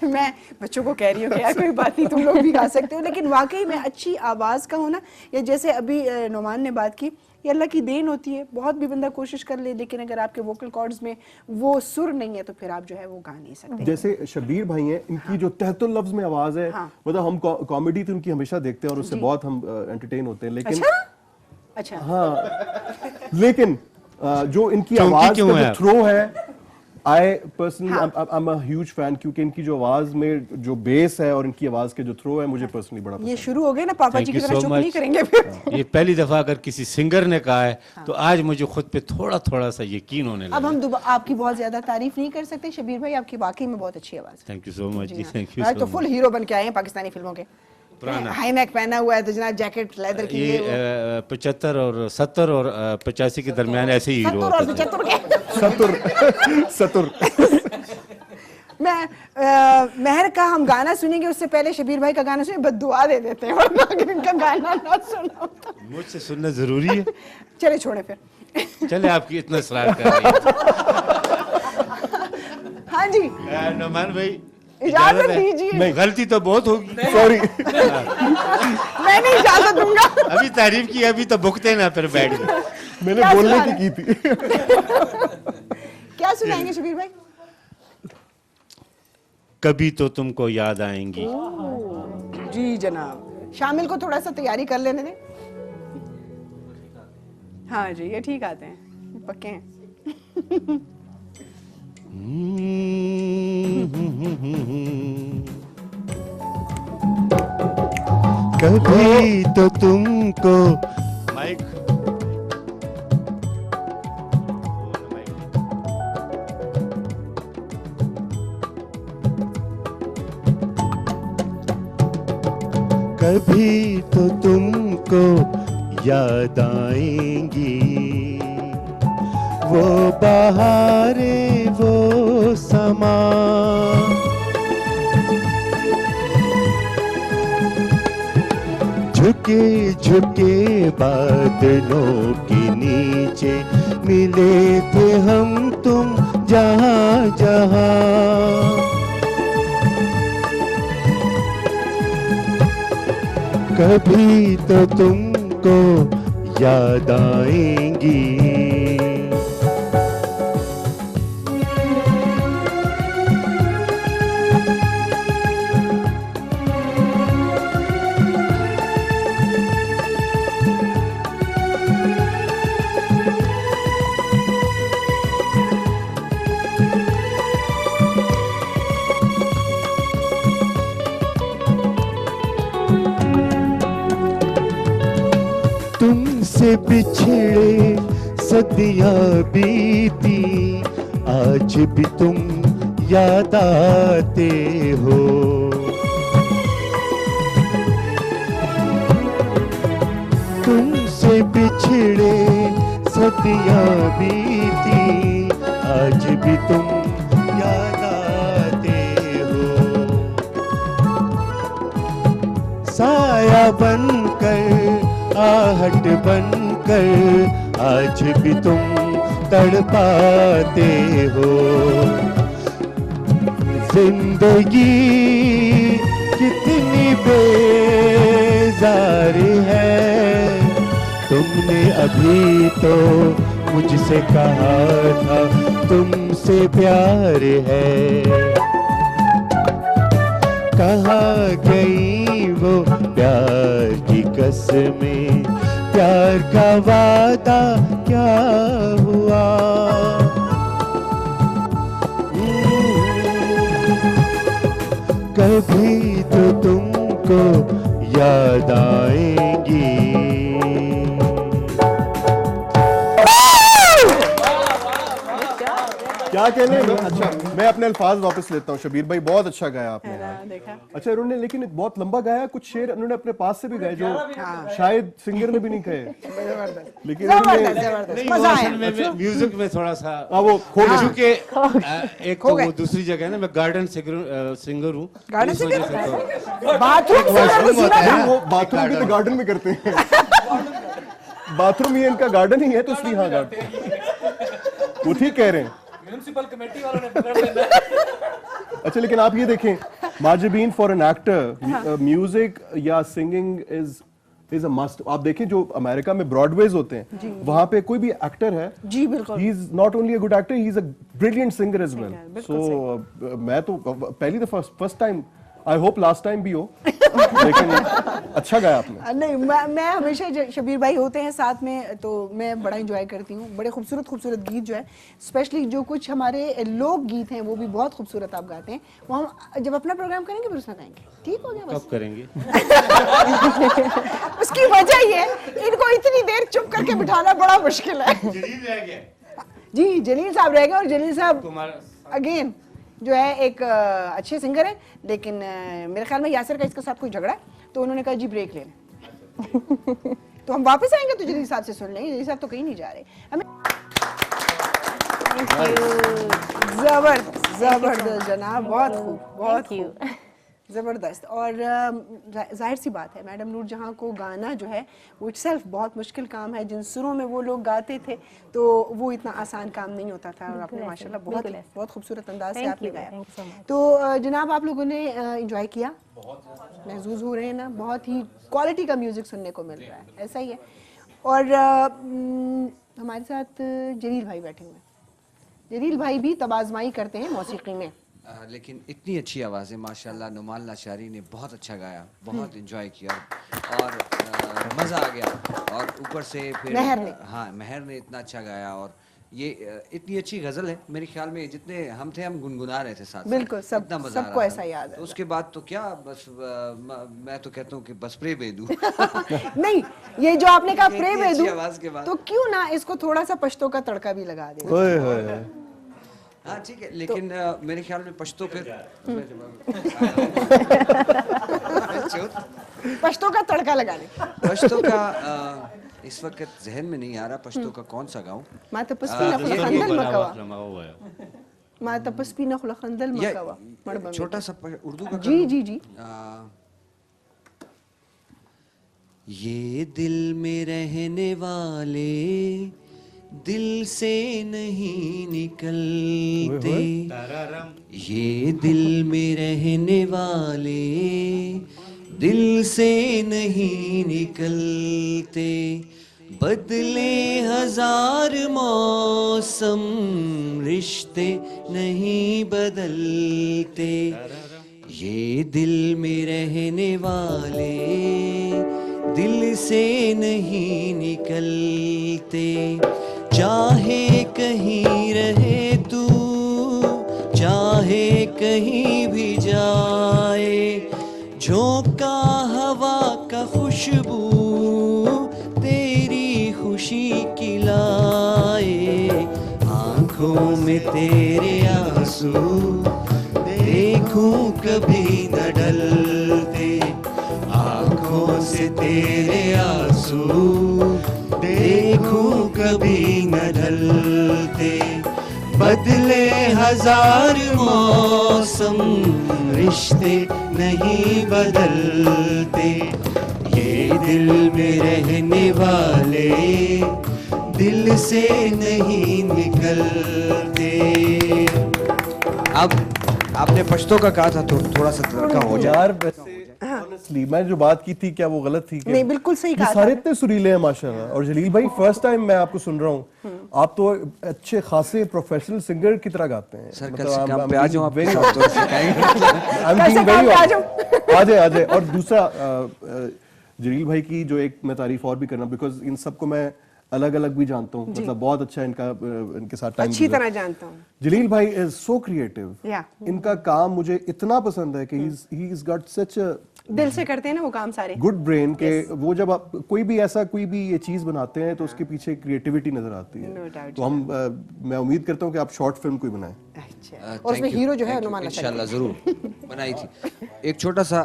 मैं बच्चों को कह रही हूँ कि यार कोई बात नहीं, तुम लोग भी गा सकते हो, लेकिन वाकई में अच्छी आवाज़ का होना, या जैसे अभी नोमान ने बात की, ये अल्लाह की देन होती है। बहुत भी बंदा कोशिश कर ले, लेकिन अगर आपके वोकल कॉर्ड्स में वो सुर नहीं है तो फिर आप जो है वो गा नहीं सकते। जैसे शबीर भाई हैं, इनकी जो तहतुल लफ्ज में आवाज है, मतलब हम कॉमेडी तो उनकी हमेशा देखते हैं और उससे बहुत हम एंटरटेन होते हैं, लेकिन अच्छा हाँ, लेकिन जो इनकी आवाज का जो थ्रो है, I personally I am a huge fan, क्योंकि इनकी जो आवाज में जो बेस है और इनकी आवाज के जो थ्रो है मुझे पर्सनली बड़ा पसंद है। ये शुरू हो गए ना पापा जी की तरह, चुप नहीं करेंगे फिर। ये पहली दफा अगर किसी सिंगर ने कहा है तो आज मुझे खुद पे थोड़ा थोड़ा सा यकीन होने लगा। अब हम आपकी बहुत ज्यादा तारीफ नहीं कर सकते शबीर भाई, आपकी वाकई में बहुत अच्छी आवाज है। थैंक यू सो मच जी, थैंक यू तो फुल हीरो बन के आए हैं पाकिस्तानी फिल्मों के। हाई नेक पहना हुआ है तो जनाब, जैकेट लेदर की। ये 75 और 70 और 85 के दरमियान ऐसे ही हीरो होते थे। 70 मैं महर का हम गाना सुनेंगे, उससे पहले शबीर भाई का गाना सुने, बस दुआ दे देते हैं वरना अगर इनका गाना ना सुना। मुझसे सुनना जरूरी है। चले छोड़े फिर। चले आपकी इतना इसरार कर रही है। हाँ जी नोमान भाई इजाजत दीजिए। नहीं, गलती तो बहुत होगी, सॉरी। मैं नहीं इजाजत दूंगा। अभी तारीफ की, अभी तो भुगते ना फिर बैठ गए। मैंने बोलने की थी। क्या सुनाएंगे शबीर भाई? कभी तो तुमको याद आएंगी। जी जनाब, शामिल को थोड़ा सा तैयारी कर लेने दें। हाँ जी, ये ठीक आते हैं, पक्के हैं। कभी तो तुमको माइक कभी तो तुमको याद आएंगी वो बहारें वो समा, झुके झुके बादलों के नीचे मिले थे हम तुम जहां जहां। कभी तो तुमको याद आएंगी। तुमसे बिछड़े सदियां बीती, आज भी तुम याद आते हो। तुमसे बिछड़े सदियां बीती, आज भी तुम याद आते हो। साया बनकर आहट बनकर आज भी तुम तड़पाते हो। जिंदगी कितनी बेजार है, तुमने अभी तो मुझसे कहा था तुमसे प्यार है। कहाँ गई वो प्यार की कसमें, प्यार का वादा क्या हुआ। कभी तो तुमको याद आएंगी। क्या कहने हैं? अच्छा, मैं अपने अल्फाज वापस लेता हूँ। शबीर भाई बहुत अच्छा गाया आपने यार। देखा? अच्छा, उन्होंने लेकिन बहुत लंबा गाया, कुछ शेर उन्होंने अपने पास से भी गाए जो शायद सिंगर ने भी नहीं कहे, लेकिन नहीं, वो असल में म्यूजिक में थोड़ा सा वो खो गए। चूंकि एक तो वो दूसरी जगह है ना, मैं गार्डन सिंगर हूँ, इस वजह से तो वो बाथरूम भी तो गार्डन में करते हैं। बाथरूम ही इनका गार्डन ही है, तो इसलिए हाँ गार्डन, वो ठीक कह रहे हैं। म्युनिसिपल कमेटी वालों ने पकड़ लेना। अच्छा, लेकिन आप ये देखें, माजिबीन फॉर एन एक्टर म्यूजिक या सिंगिंग इज अ मस्ट। आप देखें जो अमेरिका में ब्रॉडवेज होते हैं, वहां पे कोई भी एक्टर है, जी बिल्कुल, he is not only a good actor, he is a brilliant singer as well. So मैं तो पहली दफा first time, I hope last time भी हो, लेकिन अच्छा गाया आपने। नहीं, मैं हमेशा शबीर भाई होते हैं साथ में तो मैं बड़ा एंजॉय करती हूँ। बड़े खूबसूरत खूबसूरत गीत जो है, स्पेशली जो कुछ हमारे लोक गीत हैं वो भी बहुत खूबसूरत आप गाते हैं। वो हम जब अपना प्रोग्राम करेंगे फिर उसमें गाएंगे, ठीक हो गया? बस कब करेंगे? उसकी वजह ये है, इनको इतनी देर चुप करके बिठाना बड़ा मुश्किल है। जी, जलील साहब रह गए, और जलील साहब अगेन जो है एक अच्छे सिंगर है, लेकिन मेरे ख्याल में यासिर का इसके साथ कोई झगड़ा है, तो उन्होंने कहा जी ब्रेक ले लें। तो हम वापस आएंगे तो जलील साहब से सुन लेंगे। जलील साहब तो कहीं नहीं जा रहे हमें। जबरदस्त जबरदस्त जनाब, बहुत खूब, बहुत खूब, ज़बरदस्त। और जाहिर सी बात है, मैडम नूर जहाँ को गाना जो है वो इटसेल्फ बहुत मुश्किल काम है। जिन सुरों में वो लोग गाते थे तो वो इतना आसान काम नहीं होता था, और आपने माशाल्लाह बहुत खूबसूरत अंदाज से आपने गाया। तो जनाब आप लोगों ने एंजॉय किया, महसूस हो रहे हैं ना, बहुत ही क्वालिटी का म्यूज़िक सुनने को मिल रहा है, ऐसा ही है। और हमारे साथ जलील भाई बैठे हुए हैं। जलील भाई भी तबाज़माई करते हैं मौसीकी में। लेकिन इतनी अच्छी आवाज़ है माशाल्लाह। नुमान लाशारी ने बहुत अच्छा गाया, बहुत एंजॉय किया और मज़ा आ गया। और ऊपर से फिर महर ने। हाँ, महर ने इतना अच्छा गाया। और ये इतनी अच्छी गज़ल है, मेरे ख्याल में जितने हम थे हम गुनगुना रहे थे साथ। बिल्कुल, सब इतना मज़ा आ सबको रहा ऐसा था। याद है। तो उसके बाद तो क्या बस मैं तो कहता हूँ कि बस प्रे बेदू। नहीं, ये जो आपने कहा प्रे इतनी अच्छी बेदू, आवाज़ के बाद तो क्यों ना इसको थोड़ा सा पश्तो का तड़का भी लगा दे। ओए होए। हाँ ठीक है, लेकिन मेरे ख्याल में पश्तो फिर पश्तो का तड़का लगा दे। पश्तो का इस वक्त जहन में नहीं आ रहा पश्तो का कौन सा गाऊं। मा तपस्वी न खुलखंदल मकवा, मा तपस्वी न खुलखंदल मकवा। छोटा सा उर्दू का जी जी जी। ये दिल में रहने वाले दिल से नहीं निकलते, ये दिल में रहने वाले दिल से नहीं निकलते, बदले हजार मौसम रिश्ते नहीं बदलते, ये दिल में रहने वाले दिल से नहीं निकलते, चाहे कहीं रहे तू चाहे कहीं भी जाए, झोंका हवा का खुशबू तेरी खुशी की लाए, आंखों में तेरे आंसू देखूं कभी न ढलते, आंखों से तेरे आंसू देखूं कभी न ढलते, बदले हजार मौसम रिश्ते नहीं बदलते, ये दिल में रहने वाले दिल से नहीं निकलते। अब आपने पश्तो का कहा था तो थोड़ा सा तड़का हो जाए। यार honestly, मैं जो बात की थी क्या वो गलत थी? नहीं, बिल्कुल सही कहा ये सारे इतने सुरीले हैं माशाल्लाह। और जलील भाई फर्स्ट टाइम मैं आपको सुन रहा हूँ, आप तो अच्छे खासे प्रोफेशनल सिंगर की तरह गाते हैं। सर कल से काम पे आ जाओ, आपके साथ तो सिखाएंगे। आ जाए। और दूसरा जलील भाई की जो एक मैं तारीफ और भी करना, बिकॉज इन सबको मैं अलग अलग भी जानता हूँ, मतलब बहुत अच्छा इनके साथ टाइम अच्छी तरह जानता हूँ। जलील भाई इज सो क्रिएटिव। Yeah. इनका काम मुझे इतना पसंद है कि ही इज गॉट सच अ दिल से करते हैं ना वो काम सारे। गुड ब्रेन के वो जब आप कोई भी ये चीज बनाते हैं तो उसके पीछे क्रिएटिविटी नजर आती है। No doubt. तो मैं उम्मीद करता हूँ कि आप शॉर्ट फिल्म कोई बनाएं। अच्छा। और उसमें हीरो जो है नुमान लाशारी। इंशाल्लाह जरूर बनाई थी। एक छोटा सा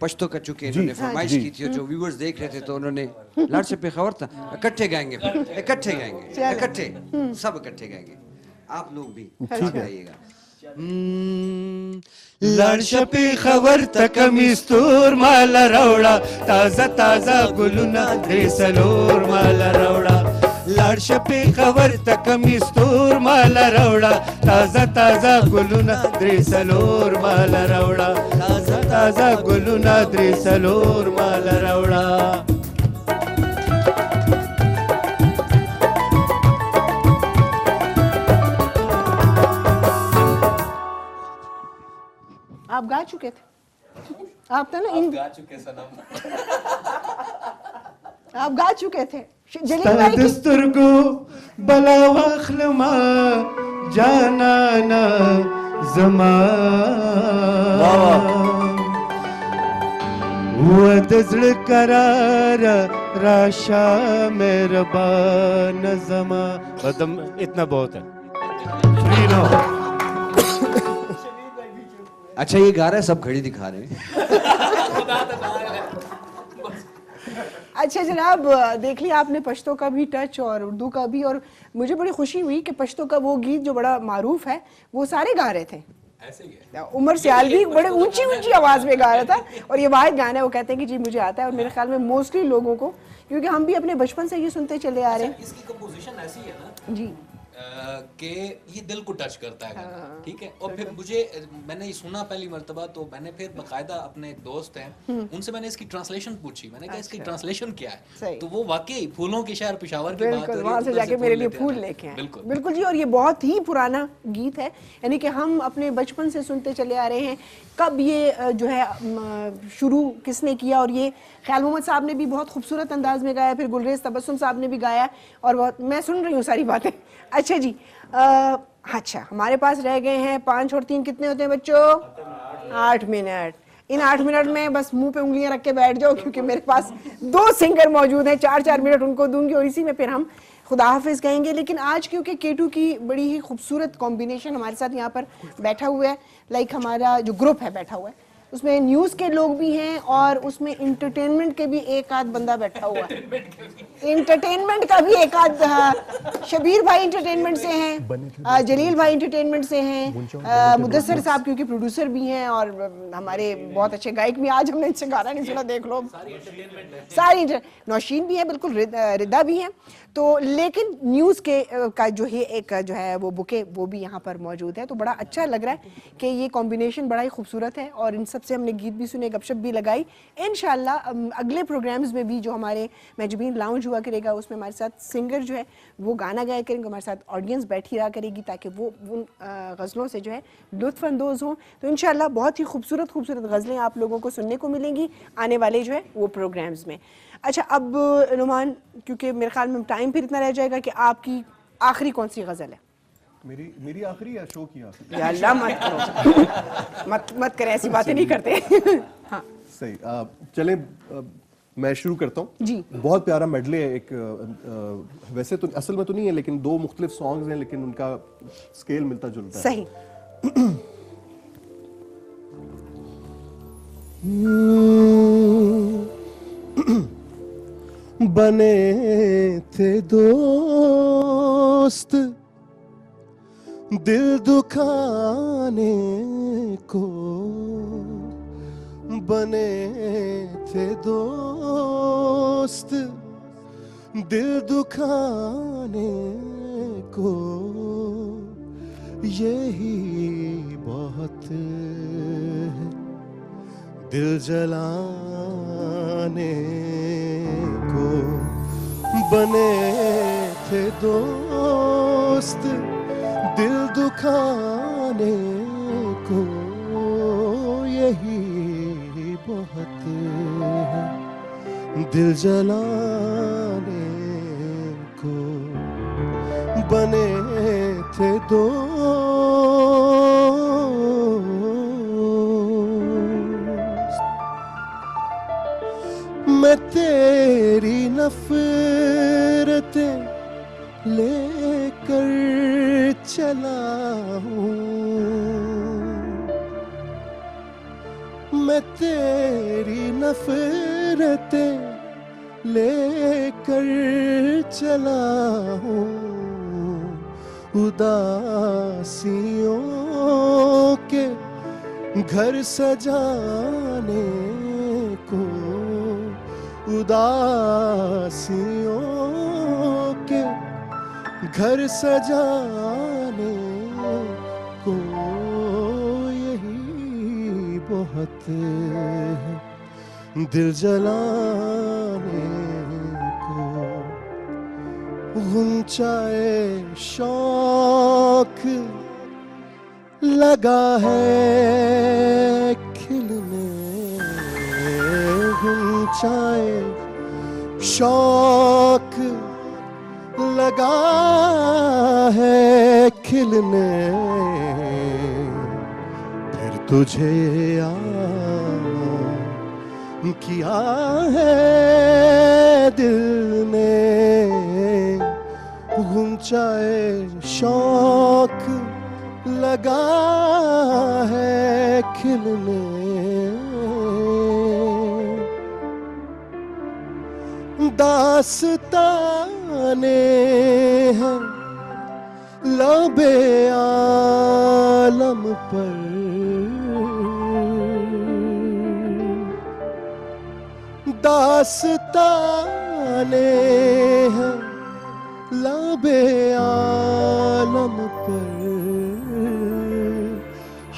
पश्तो का चुके इन्होंने फरमाइश की थी, जो व्यूअर्स देख रहे थे तो उन्होंने लाड से पे खबर था इकट्ठे गाएंगे, इकट्ठे सब इकट्ठे गाएंगे, आप लोग भी गाइएगा। लाडशपी खबर तकमिस्तूर माला रवड़ा, ताजा ताजा गुलुना द्रेसलोर माला रवड़ा, लाडशपी खबर तकमिस्तूर माला रवड़ा, ताजा ताजा गुलुना द्रेसलोर माला रवड़ा, ताजा ताजा गुलुना द्रेसलोर माला रवड़ा। आप गा चुके थे, आप था ना गा चुके सनम। आप गा चुके थे जलील भाई की दस्तुरगो बला वखलमा जाना ना जमा वदज़ड़ करार राशा मेहरबान जमा। खत्म, इतना बहुत है। अच्छा ये गा रहा है, सब घड़ी दिखा रहे हैं। अच्छा जनाब, देख लिया आपने पश्तो का भी टच और उर्दू का भी, और मुझे बड़ी खुशी हुई कि पश्तो का वो गीत जो बड़ा मारूफ है वो सारे गा रहे थे। उमर सियालवी बड़े ऊंची ऊंची आवाज में गा रहा था, और ये वाहिद गाना है वो कहते हैं कि जी मुझे आता है। और मेरे ख्याल में मोस्टली लोगों को, क्योंकि हम भी अपने बचपन से ये सुनते चले आ रहे हैं। इसकी कंपोजिशन ऐसी है ना जी कि ये दिल को टच करता है गाना, ठीक है। और फिर मुझे मैंने ये सुना पहली मर्तबा, तो मैंने फिर बाकायदा अपने एक दोस्त हैं उनसे मैंने इसकी ट्रांसलेशन पूछी। मैंने कहा इसकी ट्रांसलेशन क्या है, तो वो वाकई फूलों के शहर पेशावर की बात हो रही है, वहाँ से जाके मेरे लिए फूल लेके आए। बिल्कुल जी। और ये बहुत ही पुराना गीत है, यानी कि हम अपने बचपन से सुनते चले आ रहे हैं। कब ये जो है शुरू किसने किया, और ये ख्याल मोहम्मद साहब ने भी बहुत खूबसूरत अंदाज में गाया, फिर गुलरेज तबस्सुम साहब ने भी गाया, और बहुत मैं सुन रही हूँ सारी बातें। अच्छा जी, अच्छा हमारे पास रह गए हैं 5 और 3 कितने होते हैं बच्चों? 8 मिनट। इन 8 मिनट में बस मुंह पे उंगलियां रख के बैठ जाओ, क्योंकि मेरे पास 2 सिंगर मौजूद हैं। 4-4 मिनट उनको दूंगी और इसी में फिर हम खुदा हाफिज कहेंगे। लेकिन आज क्योंकि केटू की बड़ी ही खूबसूरत कॉम्बिनेशन हमारे साथ यहाँ पर बैठा हुआ है, लाइक हमारा जो ग्रुप है बैठा हुआ है, उसमें न्यूज़ के लोग भी हैं और उसमें इंटरटेनमेंट के भी एक आध बंदा बैठा हुआ है। इंटरटेनमेंट का भी एक आध, शबीर भाई इंटरटेनमेंट से हैं, जलील भाई इंटरटेनमेंट से हैं, मुदस्सर साहब क्योंकि प्रोड्यूसर भी हैं और हमारे बहुत अच्छे गायक भी। आज हमने इनसे गाना नहीं सुना, देख लो सारी नौशीन भी है, बिल्कुल रिदा भी है। तो लेकिन न्यूज़ के का जो है एक जो है वो बुके वो भी यहाँ पर मौजूद है, तो बड़ा अच्छा लग रहा है कि ये कॉम्बिनेशन बड़ा ही खूबसूरत है। और इन सब से हमने गीत भी सुने, गपशप भी लगाई। इंशाल्लाह अगले प्रोग्राम्स में भी जो हमारे महजबीन लाउंज हुआ करेगा, उसमें हमारे साथ सिंगर जो है वो गाना गाया करेंगे, हमारे साथ ऑडियंस बैठी रहा करेगी, ताकि वो उन गज़लों से जो है लुत्फ़अंदोज़ हों। तो इंशाल्लाह बहुत ही खूबसूरत खूबसूरत गज़लें आप लोगों को सुनने को मिलेंगी आने वाले जो है वो प्रोग्राम्स में। अच्छा, अब नुमान, क्योंकि मेरे ख्याल में टाइम फिर इतना रह जाएगा कि आपकी आखिरी कौन सी गज़ल है? मेरी आखिरी या शो की आखिरी? या अल्लाह मत करो, मत करें, ऐसी बातें नहीं करते। हाँ सही। चलें, मैं शुरू करता हूँ जी। बहुत प्यारा मेडले है एक, वैसे तो असल में तो नहीं है, लेकिन 2 मुख्तलिफ सॉन्ग्स हैं, लेकिन उनका स्केल मिलता जुलता है। सही। बने थे दोस्त दिल दुखाने को, बने थे दोस्त दिल दुखाने को, यही बहुत है दिल जलाने को। बने थे दोस्त दिल दुखाने को, यही बहुत है दिल जलाने को। बने थे दोस्त, मैं तेरी नफरतें लेकर चला हूँ, मैं तेरी नफरतें लेकर चला हूँ, उदासियों के घर सजाने को, उदासियों के घर सजाने को, यही बहुत है दिल जलाने को। गुंचाए शौक लगा है खिलने, गुंचाए शौक लगा है खिलने, फिर तुझे किया है दिल ने। गुंचाए शौक लगा है खिलने, दास्ताने हैं लबे आलम पर, दास्ताने हैं लबे पर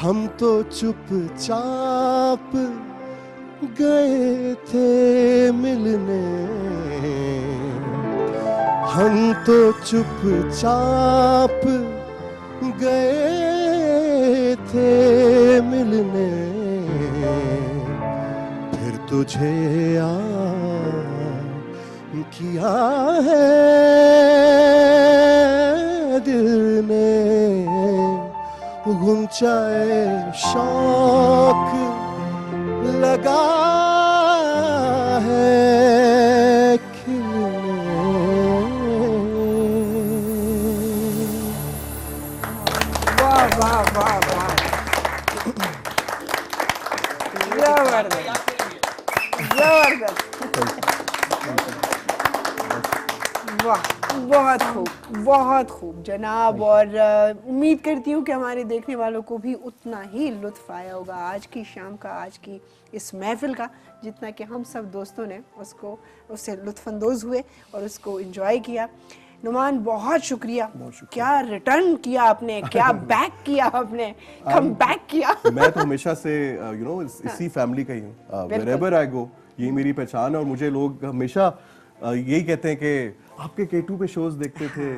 हम तो चुपचाप गए थे मिलने, हम तो चुपचाप गए थे मिलने, फिर तुझे याद किया है दिल ने, गुंचाए शौक लगा है खिलने। वाह वाह वाह वाह, जबरदस्त जबरदस्त, वाह, बहुत खूब बहुत खूब जनाब। और उम्मीद करती हूँ कि हमारे देखने वालों को भी उतना ही लुत्फ आया होगा आज की शाम का, आज की इस महफिल का, जितना कि हम सब दोस्तों ने उससे लुत्फानंदोज़ हुए और उसको एंजॉय किया। नुमान बहुत शुक्रिया, क्या रिटर्न किया आपने, क्या बैक किया आपने, कम बैक किया। मैं तो हमेशा से इसी फैमिली का ही हूँ, wherever I go, यही मेरी पहचान है। और मुझे लोग हमेशा यही कहते हैं कि आपके K2 पे शोज देखते थे,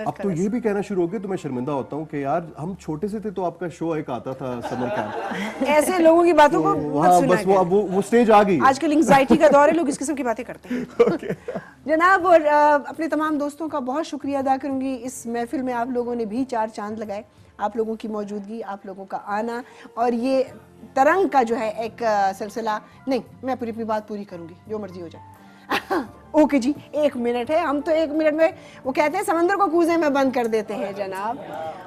अब तो ये भी कहना शुरू हो गया, तो मैं शर्मिंदा होता हूँ कि यार हम छोटे से थे तो आपका शो एक आता था समर कैंप। ऐसे लोगों की बातों को मत सुना बस वो स्टेज आ गई। आजकल एंग्जाइटी का दौर है, लोग इस किस्म की बातें करते हैं। जनाब, और अपने तमाम दोस्तों का बहुत शुक्रिया अदा करूंगी। इस महफिल में आप लोगों ने भी 4 चांद लगाए, आप लोगों की मौजूदगी, आप लोगों का आना, और ये तरंग का जो है एक सिलसिला। नहीं, मैं पूरी बात पूरी करूंगी, जो मर्जी हो जाए। ओके जी, 1 मिनट है, हम तो 1 मिनट में, वो कहते हैं समंदर को कूजे में बंद कर देते हैं जनाब।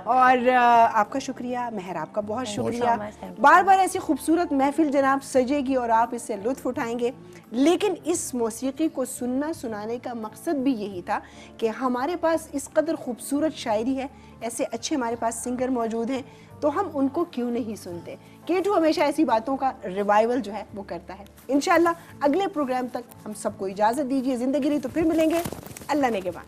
और आपका शुक्रिया महर, आपका बहुत शुक्रिया। बार बार ऐसी खूबसूरत महफिल जनाब सजेगी और आप इससे लुत्फ उठाएंगे। लेकिन इस मौसीकी को सुनना सुनाने का मकसद भी यही था कि हमारे पास इस कदर खूबसूरत शायरी है, ऐसे अच्छे हमारे पास सिंगर मौजूद हैं, तो हम उनको क्यों नहीं सुनते। K2 हमेशा ऐसी बातों का रिवाइवल जो है वो करता है। इंशाल्लाह अगले प्रोग्राम तक हम सबको इजाज़त दीजिए। ज़िंदगी रही तो फिर मिलेंगे। अल्लाह ने के बाद।